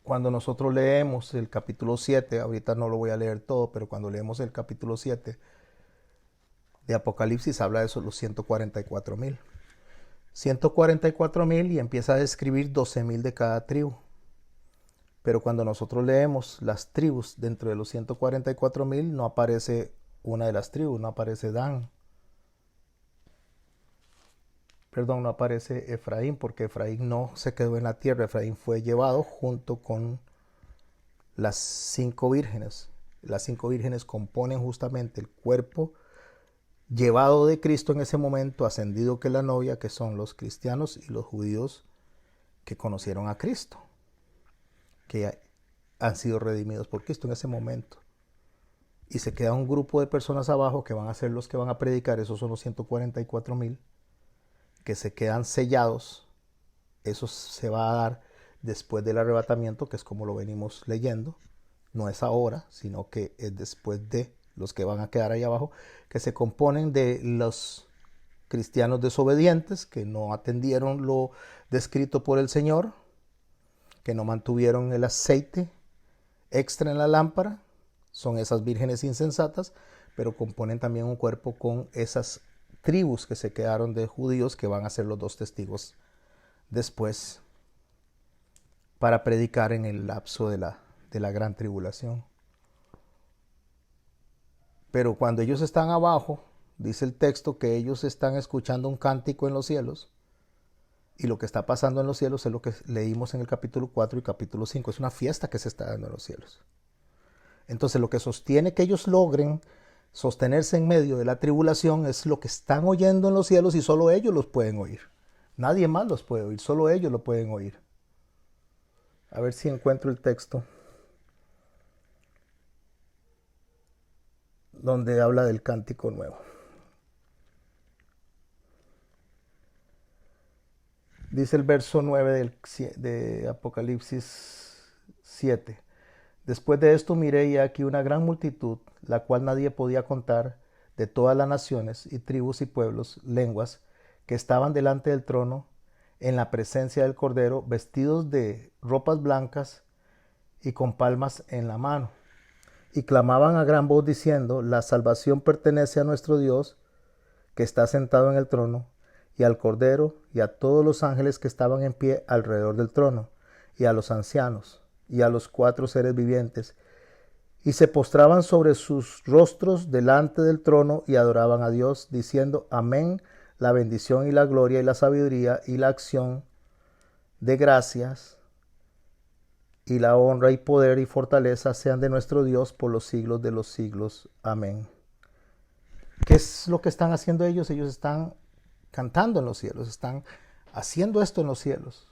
[SPEAKER 1] nosotros leemos el capítulo 7, ahorita no lo voy a leer todo, pero cuando leemos el capítulo 7 de Apocalipsis habla de esos los 144,000. 144,000 y empieza a describir 12,000 de cada tribu. Pero cuando nosotros leemos las tribus dentro de los 144,000, no aparece una de las tribus, no aparece Dan. Perdón, no aparece Efraín, porque Efraín no se quedó en la tierra. Efraín fue llevado junto con las 5 vírgenes. Las 5 vírgenes componen justamente el cuerpo llevado de Cristo en ese momento, ascendido que es la novia, que son los cristianos y los judíos que conocieron a Cristo, que han sido redimidos por Cristo en ese momento. Y se queda un grupo de personas abajo que van a ser los que van a predicar. Esos son los 144,000 que se quedan sellados. Eso se va a dar después del arrebatamiento, que es como lo venimos leyendo. No es ahora, sino que es después de los que van a quedar ahí abajo, que se componen de los cristianos desobedientes, que no atendieron lo descrito por el Señor, que no mantuvieron el aceite extra en la lámpara, son esas vírgenes insensatas, pero componen también un cuerpo con esas tribus que se quedaron de judíos, que van a ser los 2 testigos después para predicar en el lapso de la gran tribulación. Pero cuando ellos están abajo, dice el texto que ellos están escuchando un cántico en los cielos Y lo que está pasando en los cielos es lo que leímos en el capítulo 4 y capítulo 5. Es una fiesta que se está dando en los cielos. Entonces lo que sostiene que ellos logren sostenerse en medio de la tribulación es lo que están oyendo en los cielos y solo ellos los pueden oír. Nadie más los puede oír, solo ellos lo pueden oír. A ver si encuentro el texto donde habla del cántico nuevo. Dice el verso 9 de Apocalipsis 7. Después de esto miré y aquí una gran multitud, la cual nadie podía contar, de todas las naciones y tribus y pueblos, lenguas, que estaban delante del trono, en la presencia del Cordero, vestidos de ropas blancas y con palmas en la mano. Y clamaban a gran voz diciendo, la salvación pertenece a nuestro Dios, que está sentado en el trono, y al Cordero, y a todos los ángeles que estaban en pie alrededor del trono, y a los ancianos, y a los 4 seres vivientes, y se postraban sobre sus rostros delante del trono y adoraban a Dios, diciendo, amén, la bendición y la gloria y la sabiduría y la acción de gracias y la honra y poder y fortaleza sean de nuestro Dios por los siglos de los siglos. Amén. ¿Qué es lo que están haciendo ellos? Ellos están cantando en los cielos, están haciendo esto en los cielos.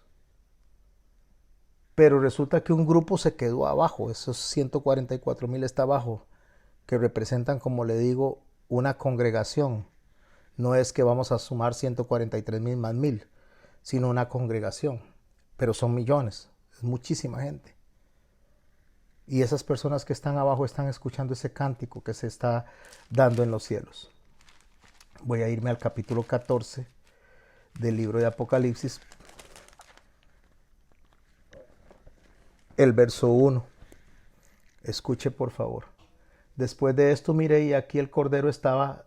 [SPEAKER 1] Pero resulta que un grupo se quedó abajo, esos 144,000 está abajo, que representan, como le digo, una congregación. No es que vamos a sumar 143,000 más 1,000, sino una congregación. Pero son millones, es muchísima gente. Y esas personas que están abajo están escuchando ese cántico que se está dando en los cielos. Voy a irme al capítulo 14 del libro de Apocalipsis, el verso 1. Escuche por favor. Después de esto miré y aquí el Cordero estaba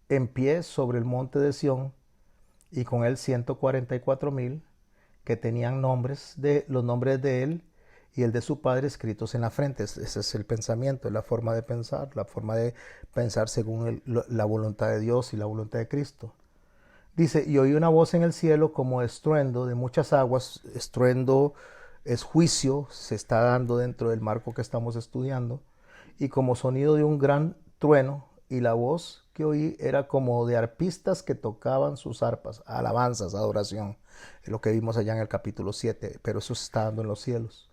[SPEAKER 1] en pie sobre el monte de Sión y con él 144,000 que tenían los nombres de él y el de su padre escritos en la frente. Ese es el pensamiento, la forma de pensar según la voluntad de Dios y la voluntad de Cristo. Dice, y oí una voz en el cielo como estruendo de muchas aguas. Estruendo es juicio, se está dando dentro del marco que estamos estudiando, y como sonido de un gran trueno, y la voz que oí era como de arpistas que tocaban sus arpas, alabanzas, adoración, es lo que vimos allá en el capítulo 7, pero eso se está dando en los cielos.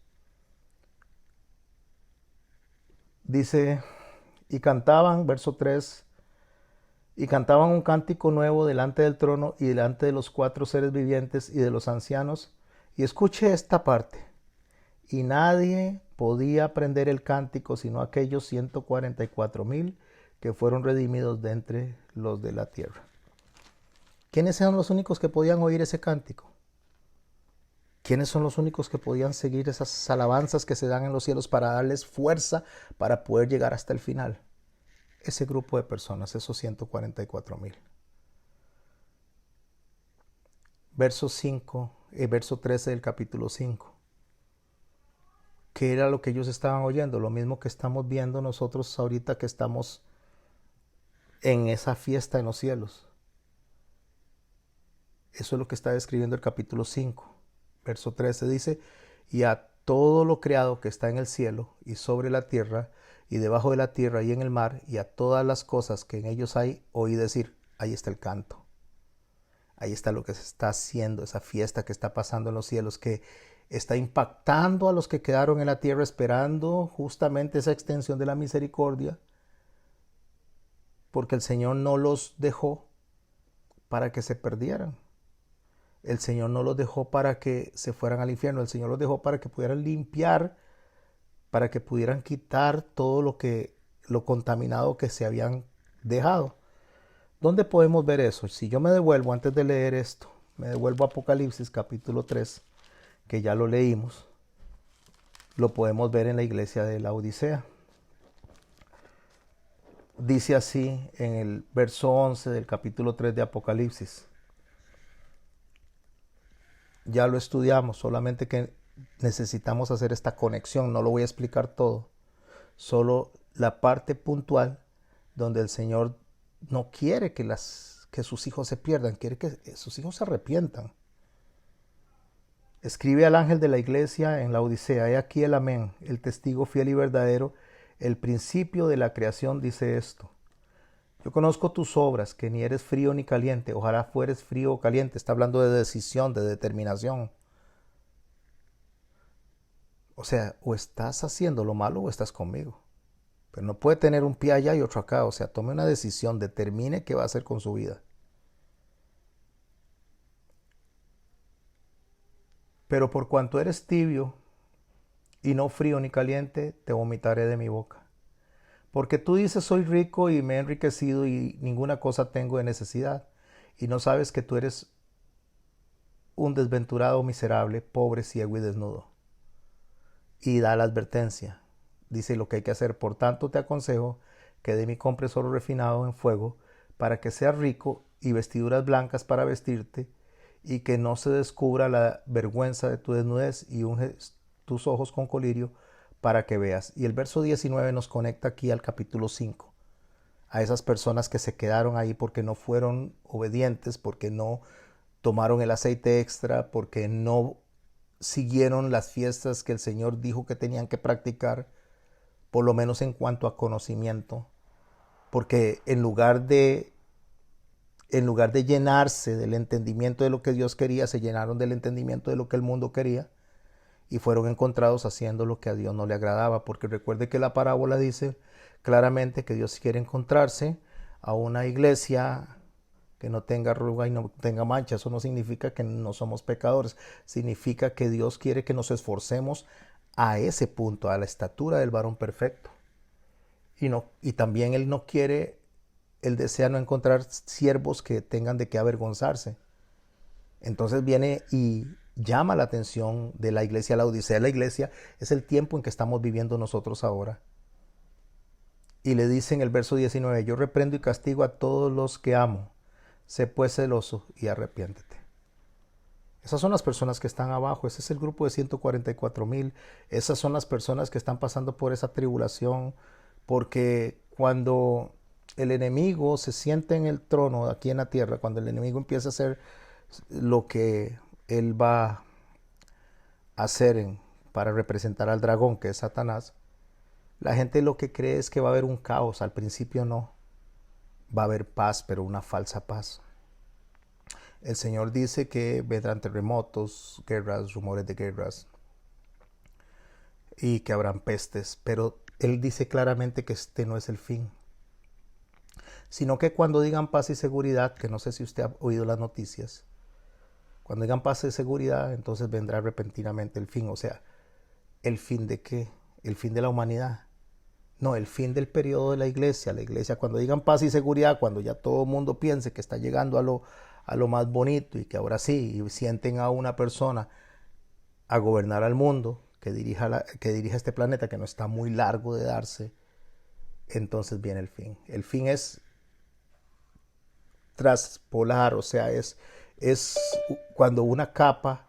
[SPEAKER 1] Dice, y cantaban, verso 3, y cantaban un cántico nuevo delante del trono y delante de los 4 seres vivientes y de los ancianos. Y escuche esta parte. Y nadie podía aprender el cántico sino aquellos 144,000 que fueron redimidos de entre los de la tierra. ¿Quiénes eran los únicos que podían oír ese cántico? ¿Quiénes son los únicos que podían seguir esas alabanzas que se dan en los cielos para darles fuerza para poder llegar hasta el final? Ese grupo de personas, esos 144,000. Verso 13 del capítulo 5. ¿Qué era lo que ellos estaban oyendo? Lo mismo que estamos viendo nosotros ahorita que estamos en esa fiesta en los cielos. Eso es lo que está describiendo el capítulo 5. Verso 13 dice, y a todo lo creado que está en el cielo y sobre la tierra y debajo de la tierra y en el mar y a todas las cosas que en ellos hay, oí decir, ahí está el canto. Ahí está lo que se está haciendo, esa fiesta que está pasando en los cielos, que está impactando a los que quedaron en la tierra esperando justamente esa extensión de la misericordia, porque el Señor no los dejó para que se perdieran. El Señor no los dejó para que se fueran al infierno. El Señor los dejó para que pudieran limpiar, para que pudieran quitar todo lo contaminado que se habían dejado. ¿Dónde podemos ver eso? Si yo me devuelvo, antes de leer esto, me devuelvo a Apocalipsis capítulo 3, que ya lo leímos, lo podemos ver en la iglesia de la Odisea. Dice así en el verso 11 del capítulo 3 de Apocalipsis. Ya lo estudiamos, solamente que necesitamos hacer esta conexión, no lo voy a explicar todo, solo la parte puntual donde el Señor no quiere que sus hijos se pierdan, quiere que sus hijos se arrepientan. Escribe al ángel de la iglesia en la Odisea, he aquí el amén, el testigo fiel y verdadero, el principio de la creación dice esto. Yo conozco tus obras, que ni eres frío ni caliente, ojalá fueres frío o caliente. Está hablando de decisión, de determinación. O sea, o estás haciendo lo malo o estás conmigo. Pero no puede tener un pie allá y otro acá. O sea, tome una decisión, determine qué va a hacer con su vida. Pero por cuanto eres tibio y no frío ni caliente, te vomitaré de mi boca. Porque tú dices, soy rico y me he enriquecido y ninguna cosa tengo de necesidad. Y no sabes que tú eres un desventurado miserable, pobre, ciego y desnudo. Y da la advertencia. Dice lo que hay que hacer. Por tanto te aconsejo que de mí compres oro refinado en fuego, para que seas rico, y vestiduras blancas para vestirte, y que no se descubra la vergüenza de tu desnudez, y unges tus ojos con colirio para que veas. Y el verso 19 nos conecta aquí al capítulo 5, a esas personas que se quedaron ahí porque no fueron obedientes, porque no tomaron el aceite extra, porque no siguieron las fiestas que el Señor dijo que tenían que practicar, por lo menos en cuanto a conocimiento, porque en lugar de llenarse del entendimiento de lo que Dios quería, se llenaron del entendimiento de lo que el mundo quería y fueron encontrados haciendo lo que a Dios no le agradaba, porque recuerde que la parábola dice claramente que Dios quiere encontrarse a una iglesia que no tenga arruga y no tenga mancha. Eso no significa que no somos pecadores, significa que Dios quiere que nos esforcemos a ese punto, a la estatura del varón perfecto. Y también Él desea no encontrar siervos que tengan de qué avergonzarse. Entonces viene y llama la atención de la iglesia, la Odisea. La iglesia es el tiempo en que estamos viviendo nosotros ahora. Y le dice en el verso 19, yo reprendo y castigo a todos los que amo. Sé pues celoso y arrepiéntete. Esas son las personas que están abajo. Ese es el grupo de 144,000. Esas son las personas que están pasando por esa tribulación. Porque cuando el enemigo se siente en el trono aquí en la tierra, cuando el enemigo empieza a hacer lo que él va a hacer para representar al dragón, que es Satanás, la gente lo que cree es que va a haber un caos. Al principio no. Va a haber paz, pero una falsa paz. El Señor dice que vendrán terremotos, guerras, rumores de guerras y que habrán pestes, pero Él dice claramente que este no es el fin, sino que cuando digan paz y seguridad, que no sé si usted ha oído las noticias, cuando digan paz y seguridad, entonces vendrá repentinamente el fin. O sea, ¿el fin de qué? ¿El fin de la humanidad? No, el fin del periodo de la iglesia. La iglesia, cuando digan paz y seguridad, cuando ya todo el mundo piense que está llegando a lo más bonito y que ahora sí, y sienten a una persona a gobernar al mundo, que dirija este planeta que no está muy largo de darse, entonces viene el fin. El fin es traspolar, o sea, es cuando una capa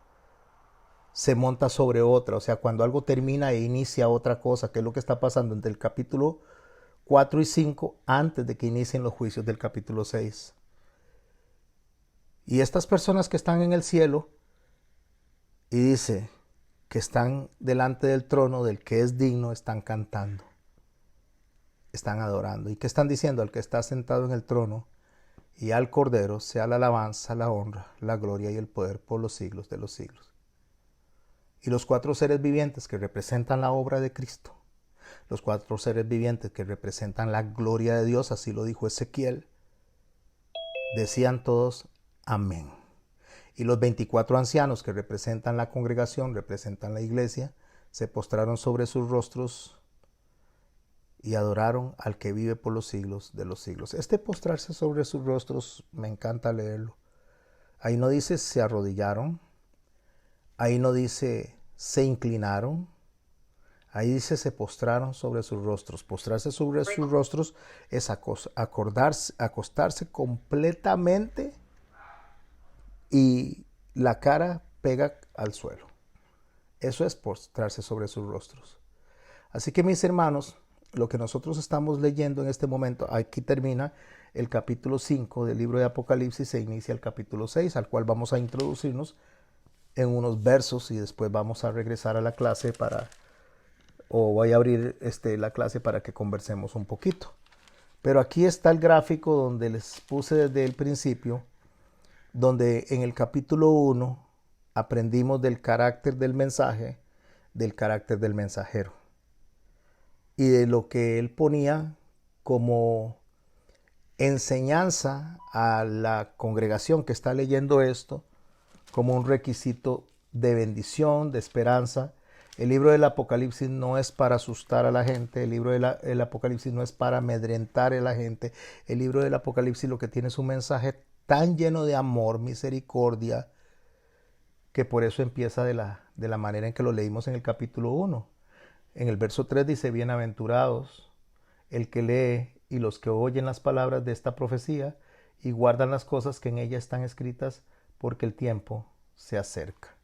[SPEAKER 1] se monta sobre otra, o sea, cuando algo termina e inicia otra cosa, que es lo que está pasando entre el capítulo 4 y 5, antes de que inicien los juicios del capítulo 6. Y estas personas que están en el cielo, y dice que están delante del trono del que es digno, están cantando, están adorando. ¿Y qué están diciendo? Al que está sentado en el trono y al Cordero sea la alabanza, la honra, la gloria y el poder por los siglos de los siglos. Y los 4 seres vivientes que representan la obra de Cristo, los 4 seres vivientes que representan la gloria de Dios, así lo dijo Ezequiel, decían todos amén. Y los 24 ancianos que representan la congregación, representan la iglesia, se postraron sobre sus rostros y adoraron al que vive por los siglos de los siglos. Este postrarse sobre sus rostros, me encanta leerlo. Ahí no dice se arrodillaron, ahí no dice se inclinaron, ahí dice se postraron sobre sus rostros. Postrarse sobre sus rostros es acostarse completamente y la cara pega al suelo. Eso es postrarse sobre sus rostros. Así que mis hermanos, lo que nosotros estamos leyendo en este momento, aquí termina el capítulo 5 del libro de Apocalipsis, se inicia el capítulo 6, al cual vamos a introducirnos en unos versos y después vamos a regresar a la clase o voy a abrir la clase para que conversemos un poquito. Pero aquí está el gráfico donde les puse desde el principio, donde en el capítulo 1 aprendimos del carácter del mensaje, del carácter del mensajero y de lo que él ponía como enseñanza a la congregación que está leyendo esto como un requisito de bendición, de esperanza. El libro del Apocalipsis no es para asustar a la gente, el libro del Apocalipsis no es para amedrentar a la gente. El libro del Apocalipsis lo que tiene es un mensaje tan lleno de amor, misericordia, que por eso empieza de la manera en que lo leímos en el capítulo 1. En el verso 3 dice, bienaventurados el que lee y los que oyen las palabras de esta profecía y guardan las cosas que en ella están escritas, porque el tiempo se acerca.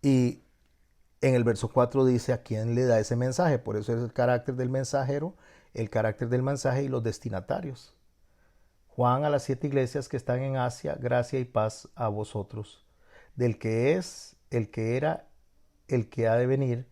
[SPEAKER 1] Y en el verso 4 dice a quién le da ese mensaje, por eso es el carácter del mensajero, el carácter del mensaje y los destinatarios. Juan a las 7 iglesias que están en Asia, gracia y paz a vosotros, del que es, el que era, el que ha de venir,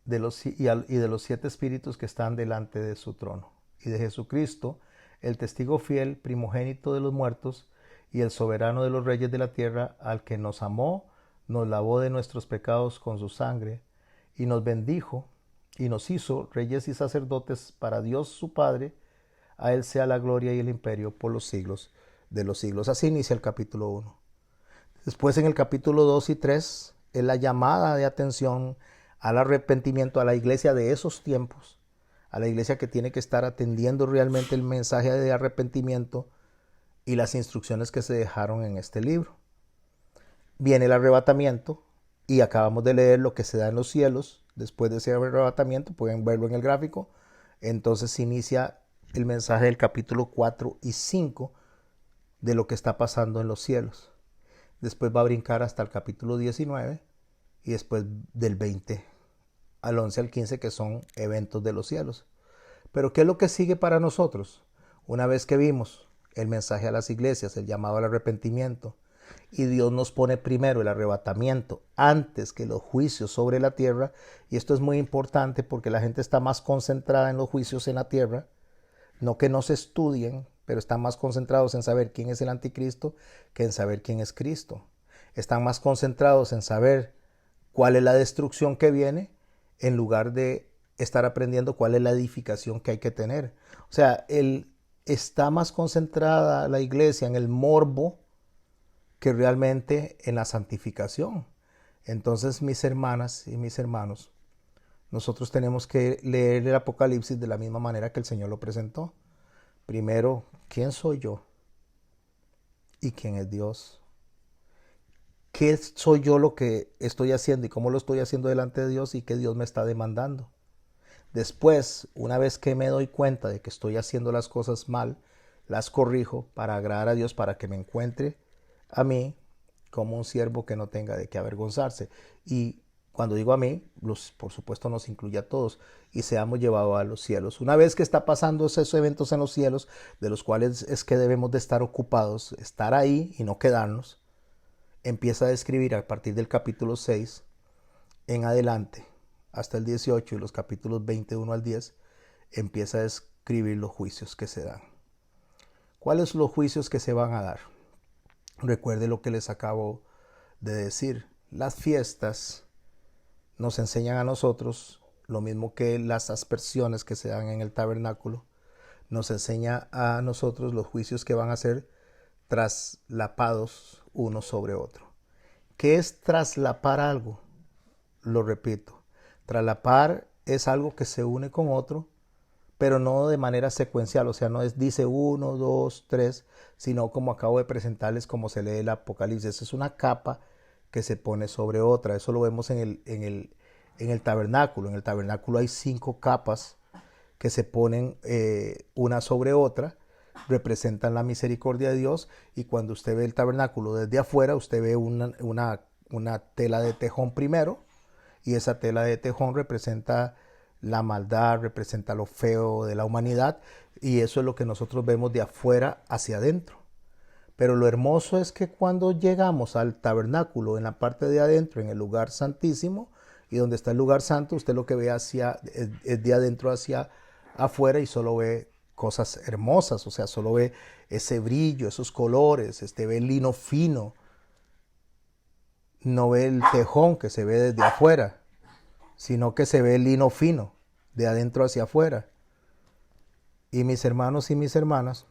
[SPEAKER 1] y de los 7 espíritus que están delante de su trono, y de Jesucristo, el testigo fiel, primogénito de los muertos, y el soberano de los reyes de la tierra, al que nos amó, nos lavó de nuestros pecados con su sangre, y nos bendijo, y nos hizo reyes y sacerdotes para Dios su Padre. A él sea la gloria y el imperio por los siglos de los siglos. Así inicia el capítulo 1. Después en el capítulo 2 y 3 es la llamada de atención al arrepentimiento a la iglesia de esos tiempos, a la iglesia que tiene que estar atendiendo realmente el mensaje de arrepentimiento y las instrucciones que se dejaron en este libro. Viene el arrebatamiento y acabamos de leer lo que se da en los cielos. Después de ese arrebatamiento, pueden verlo en el gráfico, entonces inicia el mensaje del capítulo 4 y 5 de lo que está pasando en los cielos. Después va a brincar hasta el capítulo 19 y después del 20 al 11 al 15, que son eventos de los cielos. Pero ¿qué es lo que sigue para nosotros? Una vez que vimos el mensaje a las iglesias, el llamado al arrepentimiento, y Dios nos pone primero el arrebatamiento antes que los juicios sobre la tierra, y esto es muy importante porque la gente está más concentrada en los juicios en la tierra, no que no se estudien, pero están más concentrados en saber quién es el anticristo que en saber quién es Cristo. Están más concentrados en saber cuál es la destrucción que viene en lugar de estar aprendiendo cuál es la edificación que hay que tener. O sea, está más concentrada la iglesia en el morbo que realmente en la santificación. Entonces, mis hermanas y mis hermanos, nosotros tenemos que leer el Apocalipsis de la misma manera que el Señor lo presentó. Primero, ¿quién soy yo? ¿Y quién es Dios? ¿Qué soy yo lo que estoy haciendo y cómo lo estoy haciendo delante de Dios y qué Dios me está demandando? Después, una vez que me doy cuenta de que estoy haciendo las cosas mal, las corrijo para agradar a Dios, para que me encuentre a mí como un siervo que no tenga de qué avergonzarse. Y cuando digo a mí, por supuesto nos incluye a todos, y seamos llevados a los cielos. Una vez que está pasando esos eventos en los cielos, de los cuales es que debemos de estar ocupados, estar ahí y no quedarnos, empieza a describir a partir del capítulo 6 en adelante, hasta el 18 y los capítulos 21 al 10, empieza a describir los juicios que se dan. ¿Cuáles son los juicios que se van a dar? Recuerde lo que les acabo de decir. Las fiestas nos enseñan a nosotros lo mismo que las aspersiones que se dan en el tabernáculo. Nos enseña a nosotros los juicios que van a ser traslapados uno sobre otro. ¿Qué es traslapar algo? Lo repito, traslapar es algo que se une con otro, pero no de manera secuencial, o sea, no es dice 1, 2, 3, sino como acabo de presentarles como se lee el Apocalipsis. Es una capa que se pone sobre otra. Eso lo vemos en el tabernáculo. En el tabernáculo hay 5 capas que se ponen una sobre otra, representan la misericordia de Dios, y cuando usted ve el tabernáculo desde afuera, usted ve una tela de tejón primero, y esa tela de tejón representa la maldad, representa lo feo de la humanidad, y eso es lo que nosotros vemos de afuera hacia adentro. Pero lo hermoso es que cuando llegamos al tabernáculo, en la parte de adentro, en el lugar santísimo, y donde está el lugar santo, usted lo que ve es de adentro hacia afuera y solo ve cosas hermosas, o sea, solo ve ese brillo, esos colores, ve el lino fino, no ve el tejón que se ve desde afuera, sino que se ve el lino fino, de adentro hacia afuera. Y mis hermanos y mis hermanas,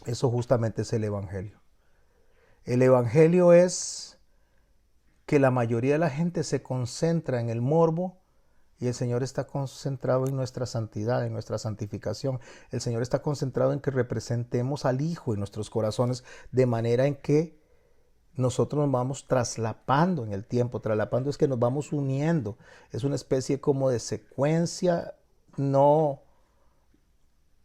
[SPEAKER 1] eso justamente es el Evangelio. El Evangelio es que la mayoría de la gente se concentra en el morbo y el Señor está concentrado en nuestra santidad, en nuestra santificación. El Señor está concentrado en que representemos al Hijo en nuestros corazones de manera en que nosotros nos vamos traslapando en el tiempo. Traslapando es que nos vamos uniendo. Es una especie como de secuencia, no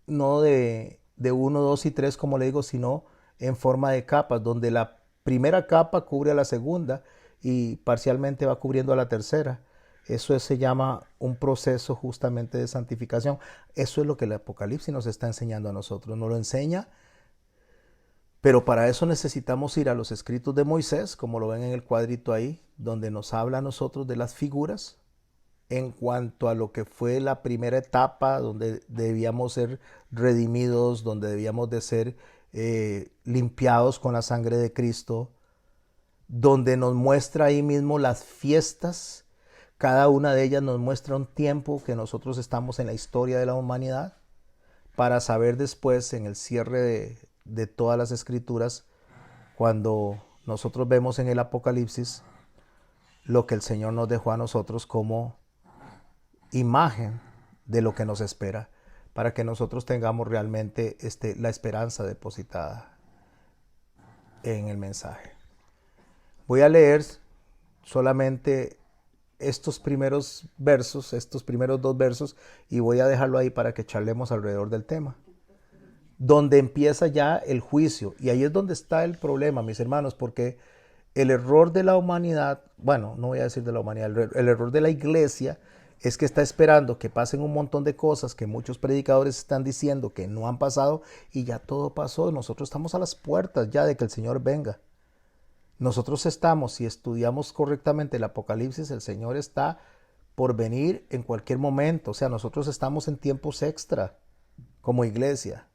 [SPEAKER 1] de 1, 2 y 3 como le digo, sino en forma de capas, donde la primera capa cubre a la segunda y parcialmente va cubriendo a la tercera. Eso se llama un proceso justamente de santificación. Eso es lo que el Apocalipsis nos está enseñando a nosotros. Nos lo enseña, pero para eso necesitamos ir a los escritos de Moisés, como lo ven en el cuadrito ahí, donde nos habla a nosotros de las figuras en cuanto a lo que fue la primera etapa, donde debíamos ser redimidos, donde debíamos de ser limpiados con la sangre de Cristo, donde nos muestra ahí mismo las fiestas. Cada una de ellas nos muestra un tiempo que nosotros estamos en la historia de la humanidad, para saber después en el cierre de todas las escrituras, cuando nosotros vemos en el Apocalipsis lo que el Señor nos dejó a nosotros como imagen de lo que nos espera, para que nosotros tengamos realmente la esperanza depositada en el mensaje. Voy a leer solamente estos primeros versos, estos primeros 2 versos, y voy a dejarlo ahí para que charlemos alrededor del tema, donde empieza ya el juicio. Y ahí es donde está el problema, mis hermanos, porque el error de la humanidad, bueno, no voy a decir de la humanidad, el error de la iglesia es que está esperando que pasen un montón de cosas que muchos predicadores están diciendo que no han pasado, y ya todo pasó. Nosotros estamos a las puertas ya de que el Señor venga. Nosotros estamos, si estudiamos correctamente el Apocalipsis, el Señor está por venir en cualquier momento. O sea, nosotros estamos en tiempos extra como iglesia.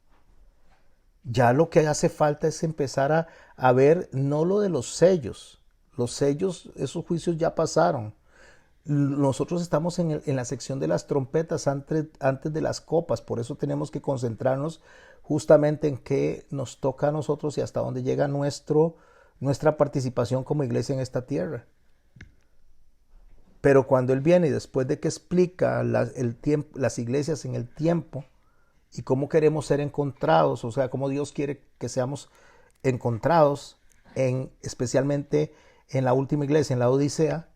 [SPEAKER 1] Ya lo que hace falta es empezar a ver no lo de los sellos. Los sellos, esos juicios ya pasaron. Nosotros estamos en la sección de las trompetas antes de las copas. Por eso tenemos que concentrarnos justamente en qué nos toca a nosotros y hasta dónde llega nuestra participación como iglesia en esta tierra. Pero cuando Él viene y después de que explica las iglesias en el tiempo y cómo queremos ser encontrados, o sea, cómo Dios quiere que seamos encontrados, especialmente en la última iglesia, en la Odisea,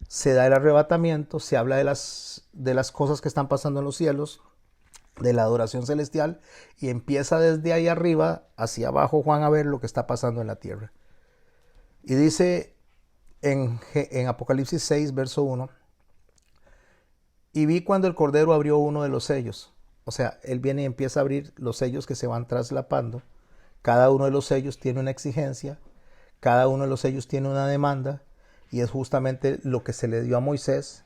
[SPEAKER 1] se da el arrebatamiento, se habla de las cosas que están pasando en los cielos, de la adoración celestial, y empieza desde ahí arriba hacia abajo Juan a ver lo que está pasando en la tierra. Y dice en Apocalipsis 6, verso 1, y vi cuando el Cordero abrió uno de los sellos. O sea, Él viene y empieza a abrir los sellos que se van traslapando. Cada uno de los sellos tiene una exigencia, cada uno de los sellos tiene una demanda, y es justamente lo que se le dio a Moisés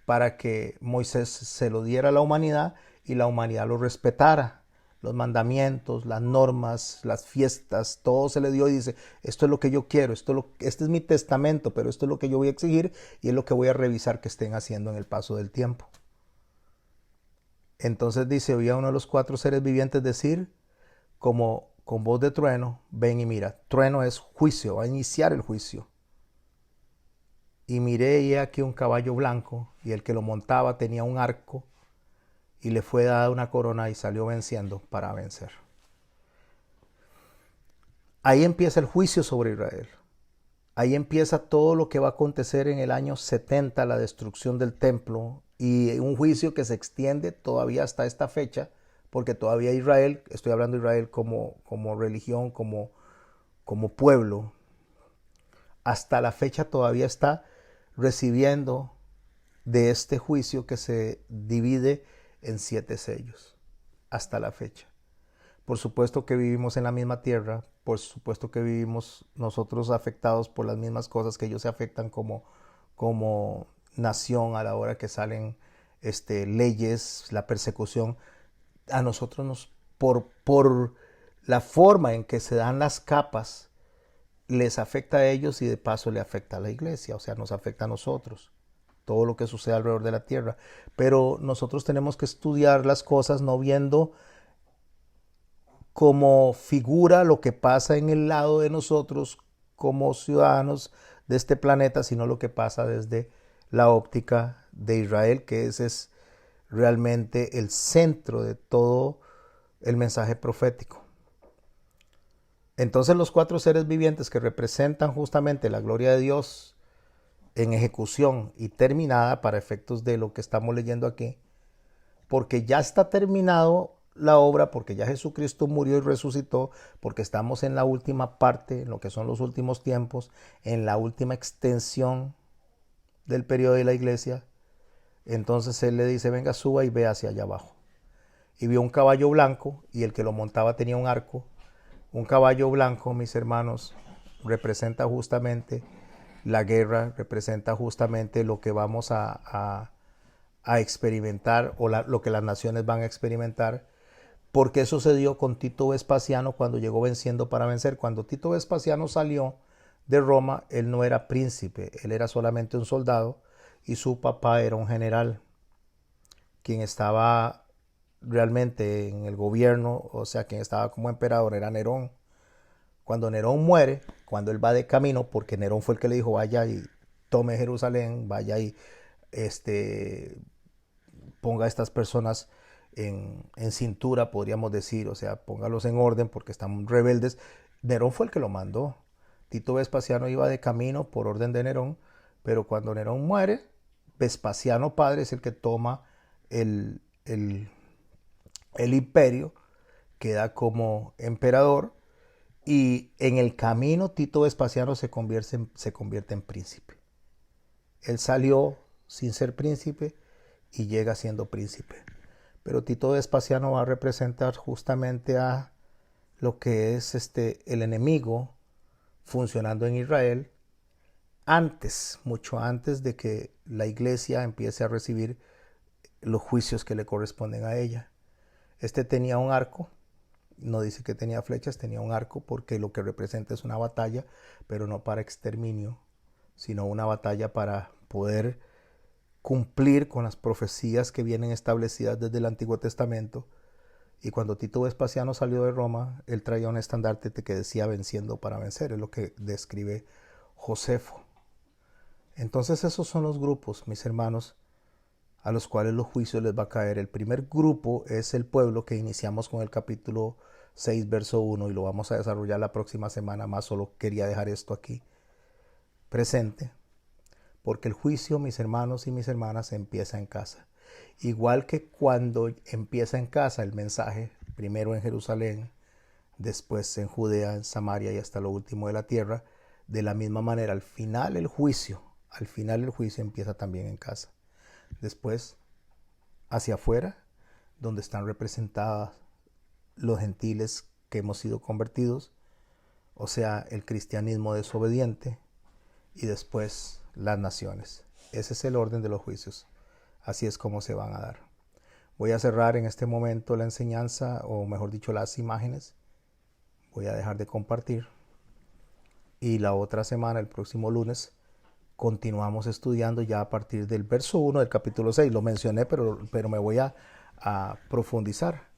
[SPEAKER 1] para que Moisés se lo diera a la humanidad y la humanidad lo respetara. Los mandamientos, las normas, las fiestas, todo se le dio y dice, esto es lo que yo quiero, este es mi testamento, pero esto es lo que yo voy a exigir y es lo que voy a revisar que estén haciendo en el paso del tiempo. Entonces dice, oía uno de los 4 seres vivientes decir, como con voz de trueno, ven y mira. Trueno es juicio, va a iniciar el juicio. Y miré y he aquí un caballo blanco, y el que lo montaba tenía un arco, y le fue dada una corona y salió venciendo para vencer. Ahí empieza el juicio sobre Israel. Ahí empieza todo lo que va a acontecer en el año 70, la destrucción del templo, y un juicio que se extiende todavía hasta esta fecha, porque todavía Israel, estoy hablando de Israel como religión, como pueblo, hasta la fecha todavía está recibiendo de este juicio que se divide en 7 sellos, hasta la fecha. Por supuesto que vivimos en la misma tierra, por supuesto que vivimos nosotros afectados por las mismas cosas que ellos se afectan como nación a la hora que salen leyes, la persecución. A nosotros por la forma en que se dan las capas, les afecta a ellos y de paso le afecta a la iglesia, o sea, nos afecta a nosotros, todo lo que sucede alrededor de la tierra. Pero nosotros tenemos que estudiar las cosas no viendo como figura lo que pasa en el lado de nosotros como ciudadanos de este planeta, sino lo que pasa desde la óptica de Israel, que ese es realmente el centro de todo el mensaje profético. Entonces los 4 seres vivientes que representan justamente la gloria de Dios en ejecución y terminada para efectos de lo que estamos leyendo aquí, porque ya está terminado la obra, porque ya Jesucristo murió y resucitó, porque estamos en la última parte, en lo que son los últimos tiempos, en la última extensión del periodo de la iglesia. Entonces él le dice, venga, suba y ve hacia allá abajo. Y vio un caballo blanco y el que lo montaba tenía un arco. Un caballo blanco, mis hermanos, representa justamente la guerra, representa justamente lo que vamos a experimentar o lo que las naciones van a experimentar, porque eso se dio con Tito Vespasiano cuando llegó venciendo para vencer. Cuando Tito Vespasiano salió de Roma, él no era príncipe, él era solamente un soldado y su papá era un general, quien estaba realmente en el gobierno, o sea, quien estaba como emperador era Nerón. Cuando Nerón muere, cuando él va de camino, porque Nerón fue el que le dijo, vaya y tome Jerusalén, vaya y ponga a estas personas en cintura, podríamos decir, o sea, póngalos en orden porque están rebeldes. Nerón fue el que lo mandó. Tito Vespasiano iba de camino por orden de Nerón, pero cuando Nerón muere, Vespasiano padre es el que toma el imperio, queda como emperador, y en el camino Tito Vespasiano se convierte en príncipe. Él salió sin ser príncipe y llega siendo príncipe. Pero Tito Vespasiano va a representar justamente a lo que es el enemigo funcionando en Israel antes, mucho antes de que la iglesia empiece a recibir los juicios que le corresponden a ella. Tenía un arco, no dice que tenía flechas, tenía un arco porque lo que representa es una batalla, pero no para exterminio, sino una batalla para poder cumplir con las profecías que vienen establecidas desde el Antiguo Testamento. Y cuando Tito Vespasiano salió de Roma, él traía un estandarte que decía venciendo para vencer, es lo que describe Josefo. Entonces esos son los grupos, mis hermanos, a los cuales los juicios les va a caer. El primer grupo es el pueblo, que iniciamos con el capítulo 6, verso 1, y lo vamos a desarrollar la próxima semana más, solo quería dejar esto aquí presente. Porque el juicio, mis hermanos y mis hermanas, empieza en casa. Igual que cuando empieza en casa el mensaje, primero en Jerusalén, después en Judea, en Samaria y hasta lo último de la tierra, de la misma manera, al final el juicio empieza también en casa. Después, hacia afuera, donde están representadas los gentiles que hemos sido convertidos, o sea, el cristianismo desobediente, y después las naciones. Ese es el orden de los juicios. Así es como se van a dar. Voy a cerrar en este momento la enseñanza, o mejor dicho, las imágenes. Voy a dejar de compartir. Y la otra semana, el próximo lunes, continuamos estudiando ya a partir del verso 1 del capítulo 6. Lo mencioné, pero me voy a profundizar